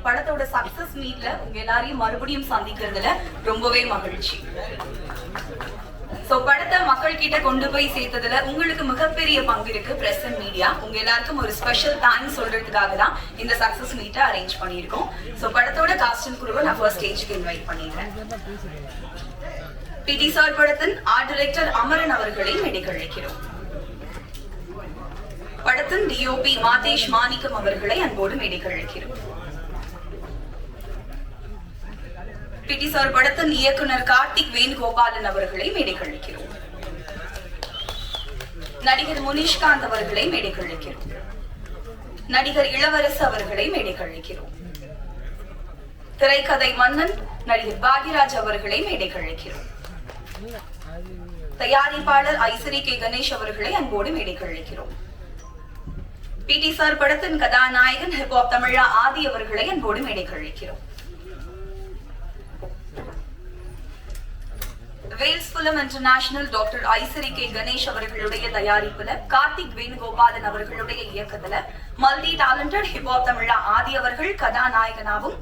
படத்தோட சக்சஸ் மீட்ல உங்க எல்லாரையும் மறுபடியும் சந்திக்கிறதுல ரொம்பவே மகிழ்ச்சி. படத்தை மக்கள் கிட்ட கொண்டு போய் சேர்த்ததுல உங்களுக்கு மிகப்பெரிய பங்கு இருக்கு பிரஸ் அண்ட் மீடியா. உங்க எல்லாருக்கும் ஒரு ஸ்பெஷல் தேங்க்ஸ் சொல்றதுக்காக தான் இந்த சக்சஸ் மீட்டை அரேஞ்ச் பண்ணியிருக்கோம். படத்தோட காஸ்ட் அண்ட் குரூவை நான் ஃபர்ஸ்ட் ஸ்டேஜ்க்கு இன்வைட் பண்ணிடுறேன். பிடி சார் படத்தின் ஆர்ட் டைரக்டர் அமரன் அவர்களை மேடைக்கழைக்கிறோம். படத்தின் டிஓபி மாதேஷ் மாணிக்கம் அவர்களை அன்போடு மேடைக்கழைக்கிறோம். பிடி சார் படத்தின் இயக்குனர் கார்த்திக் வேணுகோபாலன் அவர்களை மேடைக்கழைக்கிறோம். நடிகர் முனிஷ்காந்த் அவர்களை மேடைக்கழைக்கிறோம். நடிகர் இளவரசு அவர்களை மேடைக்கழைக்கிறோம். திரைக்கதை மன்னன் நடிகர் பாக்யராஜ் அவர்களை மேடைக்கழைக்கிறோம். தயாரிப்பாளர் ஐசரி கே கணேஷ் அவர்களை அன்போடு மேடைக்கழைக்கிறோம். பிடி சார் படத்தின் கதாநாயகன் ஹிப்ஹாப் தமிழா ஆதி அவர்களை அன்போடு மேடைக்கழைக்கிறோம். Vels film international doctor Ishari K Ganesh அவர்களுடைய தயாரிப்புல கார்த்திக் வேணுகோபாலன் அவர்களுடைய இயக்கத்துல மல்டி டேலண்டட் ஹிப்ஹாப் தமிழா ஆதி அவர்கள் கதாநாயகனாகவும்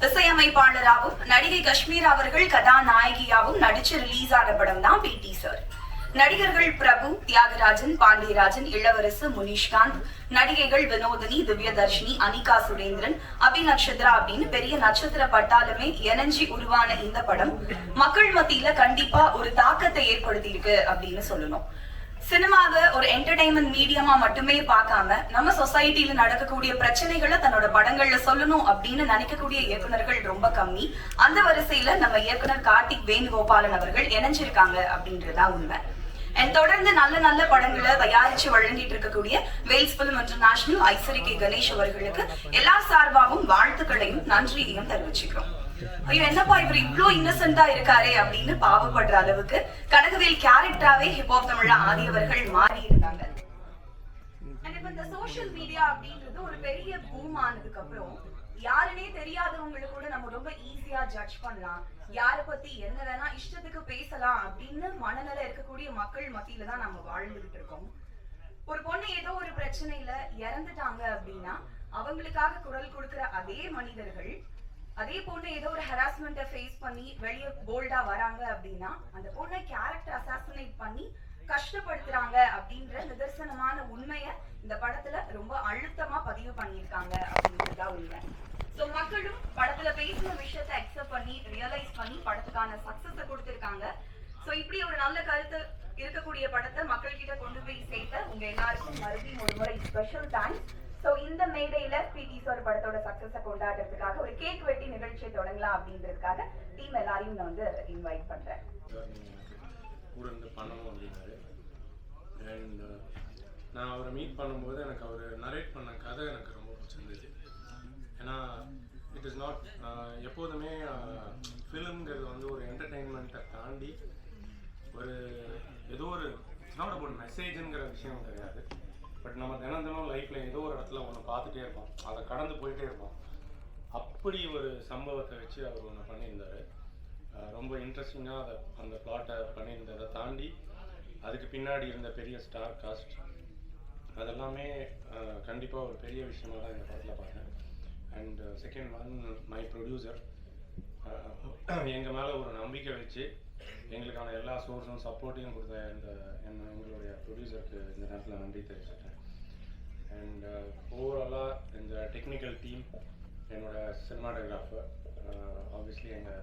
இசையமைப்பாளராகவும் நடிகை காஷ்மீர் அவர்கள் கதாநாயகியாகவும் நடிச்சு ரிலீஸ் ஆன படம் தான் பிடி சார். நடிகர்கள் பிரபு, தியாகராஜன், பாண்டியராஜன், இளவரசு, முனிஷ்காந்த், நடிகைகள் வினோதினி, திவ்யதர்ஷினி, அனிகா சுரேந்திரன், அபிநக்ஷத்ரா அப்படின்னு பெரிய நட்சத்திர பட்டாலுமே இணைஞ்சி உருவான இந்த படம் மக்கள் மத்தியில கண்டிப்பா ஒரு தாக்கத்தை ஏற்படுத்தி இருக்கு அப்படின்னு சொல்லணும். சினிமாவை ஒரு என்டர்டைன்மெண்ட் மீடியமா மட்டுமே பார்க்காம நம்ம சொசைட்டில நடக்கக்கூடிய பிரச்சனைகளை தன்னோட படங்கள்ல சொல்லணும் அப்படின்னு நினைக்கக்கூடிய இயக்குனர்கள் ரொம்ப கம்மி. அந்த வரிசையில நம்ம இயக்குனர் கார்த்திக் வேணுகோபாலன் அவர்கள் இணைஞ்சிருக்காங்க அப்படின்றதா உண்மை. தொடர்ந்து நல்ல நல்ல படங்களை தயாரிச்சு வழங்கிட்டு இருக்கக்கூடிய Vels film international Ishari K Ganesh அவர்களுக்கு எல்லா சார்பாகவும் வாழ்த்துக்களையும் நன்றியையும் தெரிவிச்சுக்கிறோம். ஐயோ என்னப்பா இவர் இவ்ளோ இன்னசென்டா இருக்காரே அப்படின்னு பாவப்படுற அளவுக்கு கனகவேல் கேரக்டராவே ஹிப்ஹாப் தமிழா ஆதி அவர்கள் மாறி இருந்தாங்க. இந்த சோசியல் மீடியா அப்படின்றது ஒரு பெரிய பூம் ஆனதுக்கு அப்புறம் யாருன்னே தெரியாதவங்களுக்கு கூட நம்ம ரொம்ப ஈஸியா ஜட்ஜ் பண்ணலாம், யார பத்தி என்ன வேணா இஷ்டத்துக்கு பேசலாம் அப்படின்னு மனநிலை இருக்கக்கூடிய மக்கள் மத்தியில தான் நம்ம வாழ்ந்துகிட்டு இருக்கோம். ஒரு பொண்ணு ஏதோ ஒரு பிரச்சனையில இறந்துட்டாங்க அப்படின்னா அவங்களுக்காக குரல் கொடுக்கிற அதே மனிதர்கள் அதே பொண்ணு ஏதோ ஒரு ஹராஸ்மெண்ட்டை ஃபேஸ் பண்ணி வெளியே போல்டா வராங்க அப்படின்னா அந்த பொண்ணை கேரக்டர் அசாசினேட் பண்ணி கஷ்டப்படுத்துறாங்க அப்படின்ற நிதர்சனமான உண்மைய இந்த படத்துல ரொம்ப அழுத்தமா பதிவு பண்ணியிருக்காங்க அப்படின்றதுதான் உண்மை. மக்களும் படத்துல பேசின விஷயத்தை அக்செப்ட் பண்ணி ரியலைஸ் பண்ணி படத்துக்கான சக்சஸ கொடுத்திருக்காங்க. இப்படி ஒரு நல்ல கருத்து இருக்கக்கூடிய படத்தை மக்கள் கிட்ட கொண்டு போய் சேர்த்த உங்க எல்லாருக்கும் மறுபடியும் ஒரு முறை ஸ்பெஷல் தேங்க்ஸ். இந்த மேடையில பிடி சார் படத்தோட சக்சஸ கொண்டாடுறதுக்காக ஒரு கேக் வெட்டி நிகழ்ச்சியை தொடங்கலாம் அப்படின்றதுக்காக டீம் எல்லாரையும் நான் வந்து இன்வைட் பண்றேன். நான் அவரை மீட் பண்ணும்போது எனக்கு அவர் நரேட் பண்ண கதை எனக்கு ரொம்ப பிடிச்சிருந்துச்சு. ஏன்னா இட் இஸ் நாட் எப்போதுமே ஃபிலிம்ங்கிறது வந்து ஒரு என்டர்டெயின்மெண்ட்டை தாண்டி ஒரு ஏதோ ஒரு இட்ஸ் நாட் அபவுட் மெசேஜுங்கிற விஷயம் கிடையாது. பட் நம்ம தினம் தினம் லைஃப்பில் ஏதோ ஒரு இடத்துல ஒன்று பார்த்துட்டே இருப்போம், அதை கடந்து போயிட்டே இருப்போம். அப்படி ஒரு சம்பவத்தை வச்சு அவர் ஒன்று பண்ணியிருந்தார். ரொம்ப இன்ட்ரெஸ்டிங்காக அதை அந்த பிளாட்டை பண்ணியிருந்ததை தாண்டி அதுக்கு பின்னாடி இருந்த பெரிய ஸ்டார் காஸ்ட் அதெல்லாமே கண்டிப்பாக ஒரு பெரிய விஷயமாக தான் இந்த படத்தில் பார்த்தேன். And second one my producer எங்கள் மேலே ஒரு நம்பிக்கை வச்சு எங்களுக்கான எல்லா சோர்ஸும் சப்போர்ட்டையும் கொடுத்த எங்களுடைய ப்ரொடியூசருக்கு இந்த நேரத்தில் நன்றி தெரிவிச்சிட்டேன். அண்ட் ஓவராலாக இந்த டெக்னிக்கல் டீம், என்னோட சினிமாட்டோகிராஃபர், ஆப்வியஸ்லி எங்கள்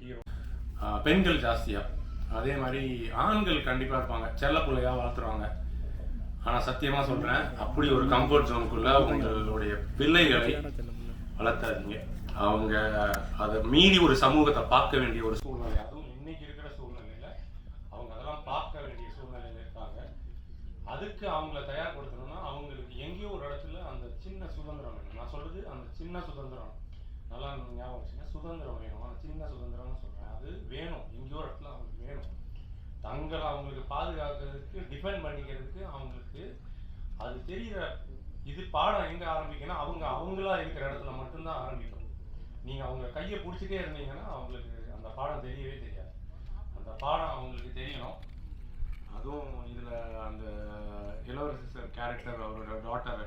ஹீரோ, பெண்கள் ஜாஸ்தியாக, அதே மாதிரி ஆண்கள் கண்டிப்பாக இருப்பாங்க, செல்ல பிள்ளையாக வளர்த்துருவாங்க. ஆனால் சத்தியமாக சொல்கிறேன், அப்படி ஒரு கம்ஃபர்ட் ஜோனுக்குள்ளே உங்களுடைய பிள்ளைகளை வளர்த்தாதீங்க. அவங்க அதை மீறி ஒரு சமூகத்தை பார்க்க வேண்டிய ஒரு சூழ்நிலை, அதுவும் இன்னைக்கு இருக்கிற சூழ்நிலையில் அவங்க அதெல்லாம் பார்க்க வேண்டிய சூழ்நிலையில் இருக்காங்க. அதுக்கு அவங்கள தயார்படுத்தணும்னா அவங்களுக்கு எங்கேயோ ஒரு இடத்துல அந்த சின்ன சுதந்திரம் வேணும். நான் சொல்கிறது அந்த சின்ன சுதந்திரம், நல்லா ஞாபகம் வச்சுங்க, சுதந்திரம் வேணும். அந்த சின்ன சுதந்திரம்னு சொல்கிறேன், அது வேணும். எங்கேயோ ஒரு இடத்துல அவங்களுக்கு வேணும். தங்களை அவங்களுக்கு பாதுகாக்கிறதுக்கு, டிஃபெண்ட் பண்ணிக்கிறதுக்கு அவங்களுக்கு அது தெரிகிற இது பாடம் எங்கே ஆரம்பிக்கணும், அவங்களா இருக்கிற இடத்துல மட்டும்தான் ஆரம்பிக்கும். நீங்கள் அவங்க கையை பிடிச்சிட்டே இருந்தீங்கன்னா அவங்களுக்கு அந்த பாடம் தெரியவே தெரியாது. அந்த பாடம் அவங்களுக்கு தெரியணும். அதுவும் இதில் அந்த இளவரசர் கேரக்டர், அவரோட டாட்டர்,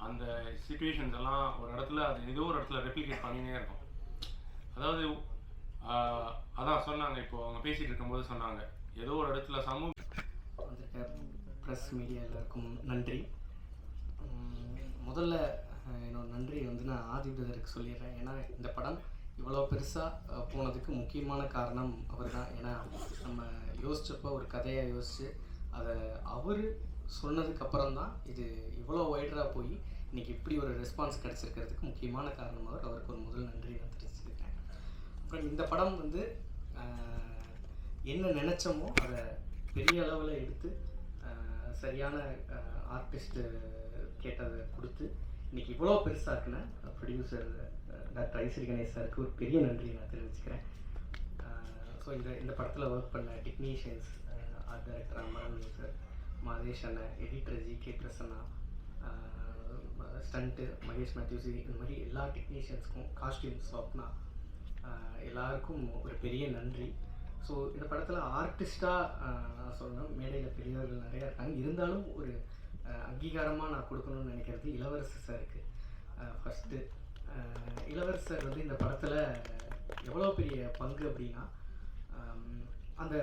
அந்த சுச்சுவேஷன்ஸ் எல்லாம் ஒரு இடத்துல அது ஏதோ ஒரு இடத்துல ரெப்ளிகேட் பண்ணினே இருக்கும். அதாவது அதான் சொன்னாங்க, இப்போ அவங்க பேசிகிட்டு இருக்கும்போது சொன்னாங்க, ஏதோ ஒரு இடத்துல வந்துட்டு ப்ரெஸ் மீடியா எல்லாருக்கும் நன்றி. முதல்ல என்னோட நன்றி வந்து நான் ஆதி பிரதருக்கு சொல்லிடுறேன். ஏன்னா இந்த படம் இவ்வளோ பெருசாக போனதுக்கு முக்கியமான காரணம் அவர் தான். ஏன்னா நம்ம யோசிச்சப்போ ஒரு கதையாக யோசித்து அதை அவர் சொன்னதுக்கப்புறம் தான் இது இவ்வளோ வைடராக போய் இன்றைக்கி இப்படி ஒரு ரெஸ்பான்ஸ் கிடச்சிருக்கிறதுக்கு முக்கியமான காரணம் அவருக்கு ஒரு முதல் நன்றி நான் தெரிஞ்சுக்கிட்டேன். அப்புறம் இந்த படம் வந்து என்ன நினச்சோமோ அதை பெரிய அளவில் எடுத்து சரியான ஆர்டிஸ்ட்டு கேட்டதை கொடுத்து இன்றைக்கி இவ்வளோ பெருசாக்குன ப்ரொடியூசர் டாக்டர் ஐஸ்வரி கணேஷ் சாருக்கு ஒரு பெரிய நன்றி நான் தெரிவிச்சுக்கிறேன். ஸோ இந்த படத்தில் ஒர்க் பண்ண technicians, art director Amaran sir, Madhesh அண்ணன், editor G K. Prasanna, stunt Mahesh Mathews, இந்த மாதிரி எல்லா டெக்னீஷியன்ஸ்க்கும், காஸ்டியூம் ஸ்வப்னா, எல்லாருக்கும் ஒரு பெரிய நன்றி. ஸோ இந்த படத்தில் ஆர்டிஸ்ட்டாக நான் சொல்லணும், மேடையில் பெரியவர்கள் நிறையா இருக்காங்க, இருந்தாலும் ஒரு அங்கீகாரமாக நான் கொடுக்கணும்னு நினைக்கிறது இளவரசர் சாருக்கு. ஃபஸ்ட்டு இளவரசர் வந்து இந்த படத்தில் எவ்வளோ பெரிய பங்கு அப்படின்னா, அந்த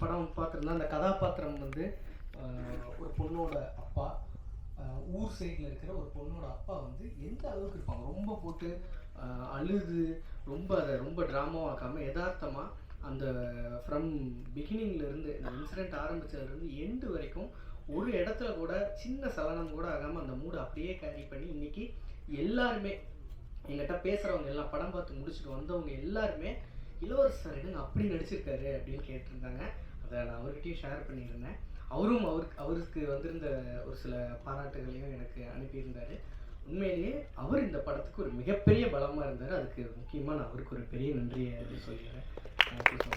படம் பார்த்துருந்தா அந்த கதாபாத்திரம் வந்து ஒரு பொண்ணோட அப்பா, ஊர் சைடில் இருக்கிற ஒரு பொண்ணோட அப்பா வந்து எந்த அளவுக்கு இருப்பாங்க, ரொம்ப போட்டு அழுது ரொம்ப ட்ராமாவாக்காமல் யதார்த்தமாக அந்த ஃப்ரம் பிகினிங்லேருந்து இந்த இன்சிடெண்ட் ஆரம்பித்ததுலேருந்து எண்டு வரைக்கும் ஒரு இடத்துல கூட சின்ன சலனம் கூட ஆகாமல் அந்த மூடை அப்படியே கேரி பண்ணி இன்றைக்கி எல்லாருமே எங்கிட்ட பேசுகிறவங்க எல்லாம் படம் பார்த்து முடிச்சுட்டு வந்தவங்க எல்லாருமே இளவரசர் என்னங்க அப்படி நடிச்சிருக்காரு அப்படின்னு கேட்டிருந்தாங்க. அதை நான் அவர்கிட்டையும் ஷேர் பண்ணியிருந்தேன். அவருக்கு வந்திருந்த ஒரு சில பாராட்டுகளையும் எனக்கு அனுப்பியிருந்தார். உண்மையிலேயே அவர் இந்த படத்துக்கு ஒரு மிகப்பெரிய பலமாக இருந்தார். அதுக்கு முக்கியமாக நான் அவருக்கு ஒரு பெரிய நன்றியை சொல்லிடுறேன். ஸோ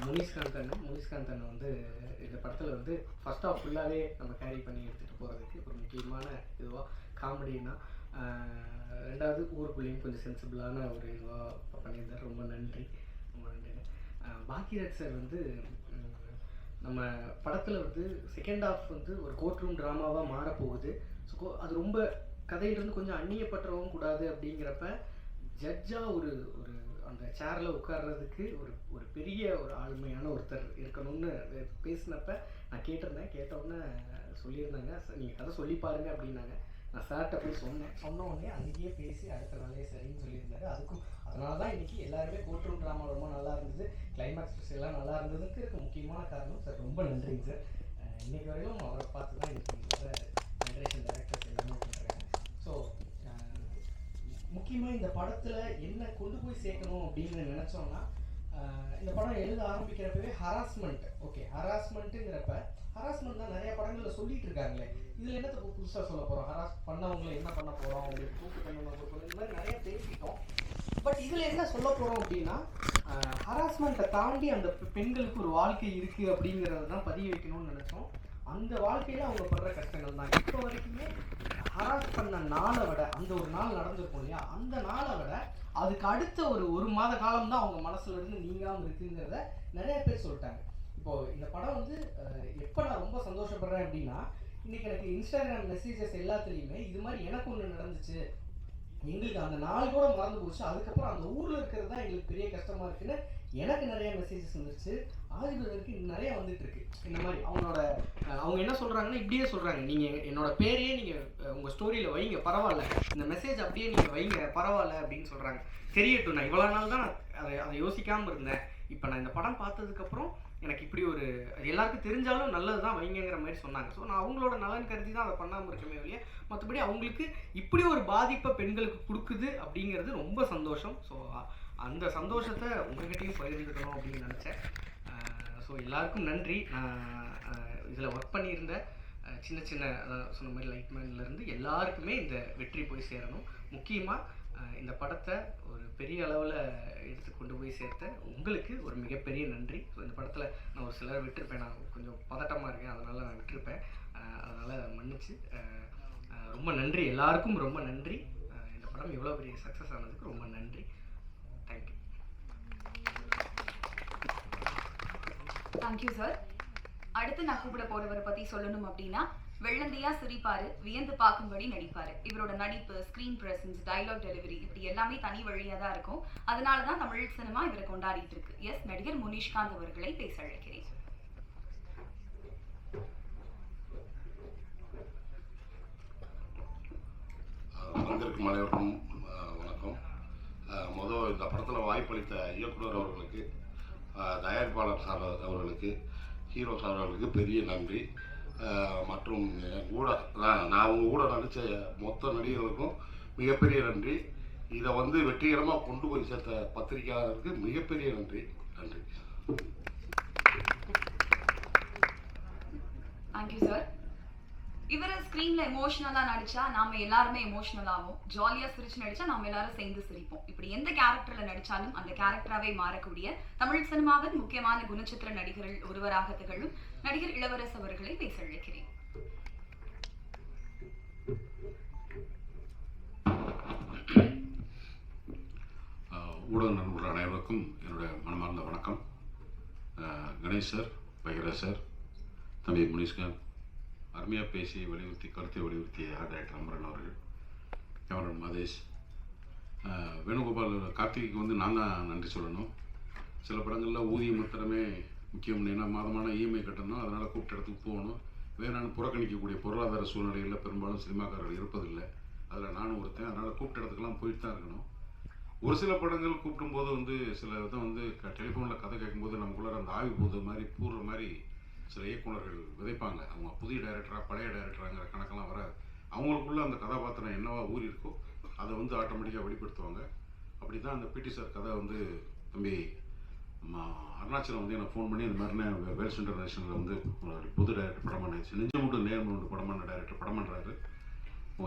முனிஷ்காந்த் அண்ணன் வந்து இந்த படத்தில் வந்து ஃபர்ஸ்ட் ஆஃப் ஃபுல்லாகவே நம்ம கேரி பண்ணி எடுத்துகிட்டு போகிறதுக்கு ஒரு முக்கியமான இதுவாக காமெடினா, ரெண்டாவது ஊருக்குள்ளேயும் கொஞ்சம் சென்சிபிளான ஒரு இதுவாக பண்ணியிருந்தார். ரொம்ப நன்றி. பாக்கியராஜ் சார் வந்து நம்ம படத்தில் வந்து செகண்ட் ஹாஃப் வந்து ஒரு கோர்ட் ரூம் ட்ராமாவாக மாறப்போகுது. ஸோ அது ரொம்ப கதையிலிருந்து கொஞ்சம் அந்நியப்பற்றவும் கூடாது அப்படிங்கிறப்ப ஜட்ஜாக ஒரு அந்த சேரில் உட்கார்றதுக்கு ஒரு பெரிய ஒரு ஆளுமையான ஒருத்தர் இருக்கணும்னு பேசினப்ப நான் கேட்டவுடனே சொல்லியிருந்தாங்க, நீங்கள் கதை சொல்லி பாருங்க அப்படின்னாங்க. நான் சார்கிட்ட போய் சொன்ன உடனே அங்கேயே பேசி அடுத்த நாளே சரின்னு சொல்லியிருந்தாரு. அதனால தான் இன்றைக்கி எல்லாருமே கோர்ட் ரூம் ட்ராமா ரொம்ப நல்லா இருந்தது, கிளைமேக்ஸ் எல்லாம் நல்லா இருந்ததுக்கு இருக்க முக்கியமான காரணம் சார். ரொம்ப நன்றிங்க சார். இன்றைக்கி வரையிலும் அவரை பார்த்து தான் இன்றைக்கி ஜென்ரேஷன் டைரக்டர்ஸ் எல்லாமே பண்ணுறாங்க. ஸோ முக்கியமாக இந்த படத்தில் என்ன கொண்டு போய் சேர்க்கணும் அப்படின்னு நினச்சோம்னா, இந்த படம் எழுத ஆரம்பிக்கிறப்பவே ஹராஸ்மெண்ட்டுங்கிறப்ப ஹராஸ்மெண்ட் தான் நிறைய படங்களில் சொல்லிட்டு இருக்காங்களே, இதில் என்னத்தை புதுசாக சொல்ல போகிறோம், ஹராஸ் பண்ணவங்களை என்ன பண்ண போகிறோம், அவங்களுக்கு தூக்கு தண்டனை கொடுக்கணும், இந்த மாதிரி நிறைய பேசிட்டோம். பட் இதில் என்ன சொல்ல போகிறோம் அப்படின்னா, ஹராஸ்மெண்ட்டை தாண்டி அந்த பெண்களுக்கு ஒரு வாழ்க்கை இருக்குது அப்படிங்கிறத தான் பதிய வைக்கணும்னு நினச்சோம். அந்த வாழ்க்கையில் அவங்க படுற கஷ்டங்கள் தான் இப்போ வரைக்குமே ஹராஸ் பண்ண நாளை விட, அந்த ஒரு நாள் நடந்திருக்கும் இல்லையா, அந்த நாளை விட அதுக்கு அடுத்த ஒரு மாத காலம் தான் அவங்க மனசுல இருந்து நீங்காமல் இருக்குங்கிறத நிறைய பேர் சொல்லிட்டாங்க. இப்போது இந்த படம் வந்து எப்போ நான் ரொம்ப சந்தோஷப்படுறேன் அப்படின்னா, இன்றைக்கி எனக்கு இன்ஸ்டாகிராம் மெசேஜஸ் எல்லாத்துலேயுமே இது மாதிரி எனக்கு ஒன்று நடந்துச்சு, எங்களுக்கு அந்த நாள் கூட மறந்து போச்சு, அதுக்கப்புறம் அந்த ஊரில் இருக்கிறது தான் எங்களுக்கு பெரிய கஷ்டமாக இருக்குன்னு எனக்கு நிறைய மெசேஜஸ் வந்துருச்சு. ஆதிபதற்கு நிறைய வந்துட்டு இருக்கு. இந்த மாதிரி அவங்க என்ன சொல்கிறாங்கன்னா, இப்படியே சொல்கிறாங்க, நீங்கள் என்னோட பேரையே நீங்கள் உங்கள் ஸ்டோரியில் வைங்க பரவாயில்ல, இந்த மெசேஜ் அப்படியே நீங்கள் வைங்க பரவாயில்ல அப்படின்னு சொல்கிறாங்க. தெரியட்டும், நான் இவ்வளோ நாள் தான் அதை யோசிக்காமல் இருந்தேன், இப்போ நான் இந்த படம் பார்த்ததுக்கப்புறம் எனக்கு இப்படி ஒரு எல்லாருக்கும் தெரிஞ்சாலும் நல்லது தான் வைங்கிற மாதிரி சொன்னாங்க. ஸோ நான் அவங்களோட நலன் கருதி தான் அதை பண்ணாமல் இருக்கமே இல்லையா, மற்றபடி அவங்களுக்கு இப்படி ஒரு பாதிப்பை பெண்களுக்கு கொடுக்குது அப்படிங்கிறது ரொம்ப சந்தோஷம். ஸோ அந்த சந்தோஷத்தை உங்கள்கிட்டையும் பகிர்ந்துக்கணும் அப்படின்னு நினச்சேன். ஸோ எல்லாருக்கும் நன்றி. இதில் ஒர்க் பண்ணியிருந்த சின்ன சொன்ன மாதிரி லைட்மேன்லேருந்து எல்லாருக்குமே இந்த வெற்றி போய் சேரணும். முக்கியமாக இந்த படத்தை ஒரு பெரிய அளவில் எடுத்து கொண்டு போய் சேர்த்த உங்களுக்கு ஒரு மிகப்பெரிய நன்றி. ஸோ இந்த படத்தில் நான் ஒரு சிலர் விட்டுருப்பேன், நான் கொஞ்சம் பதட்டமாக இருக்கேன், அதனால் நான் விட்டுருப்பேன், அதனால் மன்னிச்சு. ரொம்ப நன்றி, எல்லாருக்கும் ரொம்ப நன்றி. இந்த படம் இவ்வளோ பெரிய சக்ஸஸ் ஆனதுக்கு ரொம்ப நன்றி. தேங்க்யூ. Thank you sir. அடுத்து நான் கூப்பிட போகிறவரை பற்றி சொல்லணும் அப்படின்னா, வெள்ளந்தியா சிரிப்பாரு, வியந்து பார்க்கும்படி நடிப்பாரு. இவரோட நடிப்பு, ஸ்கிரீன் பிரசன்ஸ், டயலாக் டெலிவரி இப்படி எல்லாமே தனி வழியா தான் இருக்கும். அதனால தான் தமிழ் சினிமா இவரை கொண்டாடிட்டு இருக்கு. எஸ், நடிகர் முனிஷ்காந்த் அவர்களை பேச அழைக்கிறேன். வந்திருக்கும் அனைவருக்கும் வணக்கம். முதல் இந்த படத்தில் வாய்ப்பளித்த இயக்குனர் அவர்களுக்கு, தயாரிப்பாளர் சார் அவர்களுக்கு, ஹீரோ சார் அவர்களுக்கு பெரிய நன்றி. மற்றும் கூட நான் உங்கள் கூட நடித்த மொத்த நடிகர்களுக்கும் மிகப்பெரிய நன்றி. இதை வந்து வெற்றிகரமாக கொண்டு போய் சேர்த்த பத்திரிகையாளருக்கு மிகப்பெரிய நன்றி. நன்றி. Thank you sir. இவர ஸ்கிரீன்ல எமோஷனலா நடிச்சா நாம எல்லாருமே எமோஷனல் ஆகும். ஜாலியா சிரிச்சு நடிச்சா நாம எல்லாரும் சேர்ந்து சிரிப்போம். இப்படி எந்த கேரக்டர்ல நடிச்சாலும் அந்த கேரக்டராவே மாறக்கூடிய தமிழ் சினிமாவின் முக்கியமான குணச்சித்திர நடிகர்கள் ஒருவராக திகழும் நடிகர் இளவரசு அவர்களை பேச அழைக்கிறேன். ஊடக நண்பர்கள் அனைவருக்கும் என்னுடைய மனமார்ந்த வணக்கம். கணேஷ் சார், பகிரா சார், தம்பி முனிஷ்காந்த், அருமையாக பேசி கருத்தை வலியுறுத்திய டைரக்டர் அமரன் அவர்கள், கேமரன் மதேஷ், வேணுகோபால், கார்த்திகைக்கு வந்து நான் தான் நன்றி சொல்லணும். சில படங்களில் ஊதியம் மாத்திரமே முக்கியம், ஏன்னா மாதமான இஎம்ஐ கட்டணும், அதனால் கூப்பிட்ட இடத்துக்கு போகணும். வேணான்னு புறக்கணிக்கக்கூடிய பொருளாதார சூழ்நிலைகளில் பெரும்பாலும் சினிமாக்காரர்கள் இருப்பதில்லை. அதில் நானும் ஒருத்தன். அதனால் கூப்பிட்ட இடத்துக்கெல்லாம் போயிட்டு தான் இருக்கணும். ஒரு சில படங்கள் கூப்பிடும்போது வந்து சில இதை வந்து டெலிஃபோனில் கதை கேட்கும்போது நமக்குள்ளார அந்த ஆய்வு போது மாதிரி பூர்ற மாதிரி சில இயக்குநர்கள் விதைப்பாங்க. அவங்க புதிய டைரக்டராக பழைய டைரக்டராங்கிற கணக்கெல்லாம் வராது. அவங்களுக்குள்ள அந்த கதாபாத்திரம் என்னவா ஊறி இருக்கோ அதை வந்து ஆட்டோமேட்டிக்காக வெளிப்படுத்துவாங்க. அப்படி தான் அந்த பிடி சார் கதை வந்து தம்பி அருணாச்சலம் வந்து எனக்கு ஃபோன் பண்ணி இந்த மாதிரி வேல்ஸ் இன்டர்நேஷனலில் வந்து புது டைரக்டர் படம் பண்ணிடுச்சு, நெஞ்சு மட்டும் நேர்மண்டு படம் பண்ண டைரக்டர் படம் பண்ணுறாரு,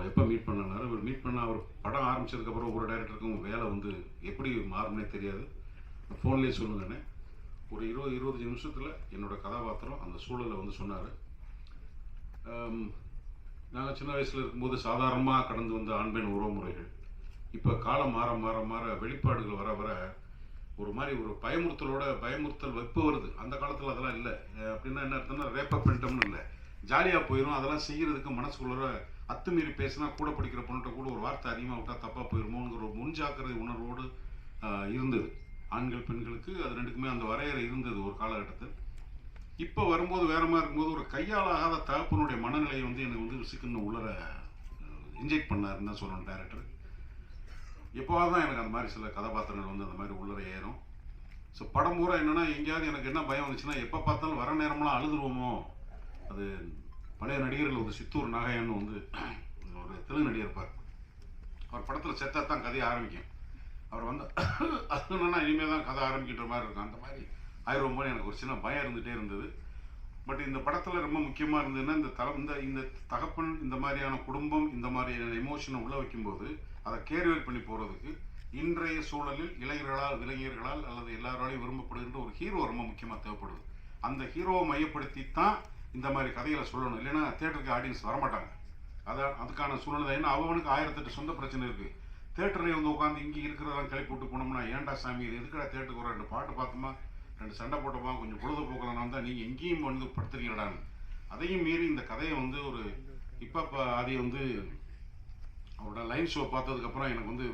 எப்போ மீட் பண்ணனாரு. அவர் மீட் பண்ண அவர் படம் ஆரம்பித்ததுக்கப்புறம் ஒரு டைரக்டருக்கும் வேலை வந்து எப்படி மாறும்னே தெரியாது. ஃபோன்லேயே சொல்லுங்கண்ணே. ஒரு 20-25 நிமிஷத்தில் என்னோடய கதாபாத்திரம் அந்த சூழலை வந்து சொன்னார். நாங்கள் சின்ன வயசில் இருக்கும்போது சாதாரணமாக கடந்து வந்த ஆண் பெண் உறவுமுறைகள் இப்போ காலம் மாற மாற மாற வெளிப்பாடுகள் வர வர ஒரு மாதிரி ஒரு பயமுறுத்தல் வெப்ப வருது. அந்த காலத்தில் அதெல்லாம் இல்லை. அப்படின்னா என்ன அர்த்தம்னா ரேப்பப் பண்ணிட்டோம்னு இல்லை, ஜாலியாக போயிடும். அதெல்லாம் செய்கிறதுக்கு மனசுக்குள்ள அத்துமீறி பேசினா கூட படிக்கிற பொண்ணுகிட்ட கூட ஒரு வார்த்தை அதிகமாக விட்டால் தப்பாக போயிடுமோங்கிற ஒரு முன்ஜாக்கிரதை உணர்வோடு இருந்தது. ஆண்கள் பெண்களுக்கு அது ரெண்டுக்குமே அந்த வரையறை இருந்தது ஒரு காலகட்டத்தில். இப்போ வரும்போது வேற மாதிரி இருக்கும்போது ஒரு கையாளாகாத தகப்பனுடைய மனநிலையை வந்து எனக்கு வந்து சிக்கன்னு உள்ளர இன்ஜெக்ட் பண்ணாருன்னு தான் சொல்லணும் டைரக்டர். எப்போவாது தான் எனக்கு அந்த மாதிரி சில கதாபாத்திரங்கள் வந்து அந்த மாதிரி உள்ளர ஏறும். ஸோ படம் பூரா என்னென்னா எங்கேயாவது எனக்கு என்ன பயம் வந்துச்சுன்னா எப்போ பார்த்தாலும் வர நேரமெல்லாம் அழுதுருவோமோ. அது பழைய நடிகர்கள் ஒரு சித்தூர் நாகையான்னு வந்து ஒரு தெலுங்கு நடிகர் இருப்பார். அவர் படத்தில் செத்தா தான் கதையை ஆரம்பிக்கும். அவர் வந்து அதுன்னா இனிமேல் தான் கதை ஆரம்பிக்கின்ற மாதிரி இருக்கும். அந்த மாதிரி ஆயிரம்போது எனக்கு ஒரு சின்ன பயம் இருந்துகிட்டே இருந்தது. பட் இந்த படத்தில் ரொம்ப முக்கியமாக இருந்ததுன்னா இந்த தகப்பன் இந்த மாதிரியான குடும்பம் இந்த மாதிரியான எமோஷனை உள்ள வைக்கும்போது அதை கேர்வேல் பண்ணி போகிறதுக்கு இன்றைய சூழலில் இளைஞர்களால் அல்லது எல்லாராலையும் விரும்பப்படுகின்ற ஒரு ஹீரோ ரொம்ப முக்கியமாக தேவைப்படுது. அந்த ஹீரோவை மையப்படுத்தி தான் இந்த மாதிரி கதைகளை சொல்லணும். இல்லைன்னா தேட்டருக்கு ஆடியன்ஸ் வரமாட்டாங்க. அதுக்கான சூழ்நிலை. ஏன்னா அவனுக்கு 1008 சொந்த பிரச்சனை இருக்குது. தேட்டரில் வந்து உட்காந்து இங்கே இருக்கிறதெல்லாம் கிளப்பி விட்டு போனோம்னா ஏன்டா சாமி இது எதுக்கடா தேட்டருக்கு ஒரு 2 பாட்டு பார்த்தோமா 2 சண்டை போட்டோமா கொஞ்சம் பொழுதுபோக்கலாம் தான் நீங்கள் எங்கேயும் வந்து படுத்துறீங்கடான்னு. அதையும் மீறி இந்த கதையை வந்து ஒரு இப்போ அதை வந்து அவரோட லைவ் ஷோ பார்த்ததுக்கப்புறம் எனக்கு வந்து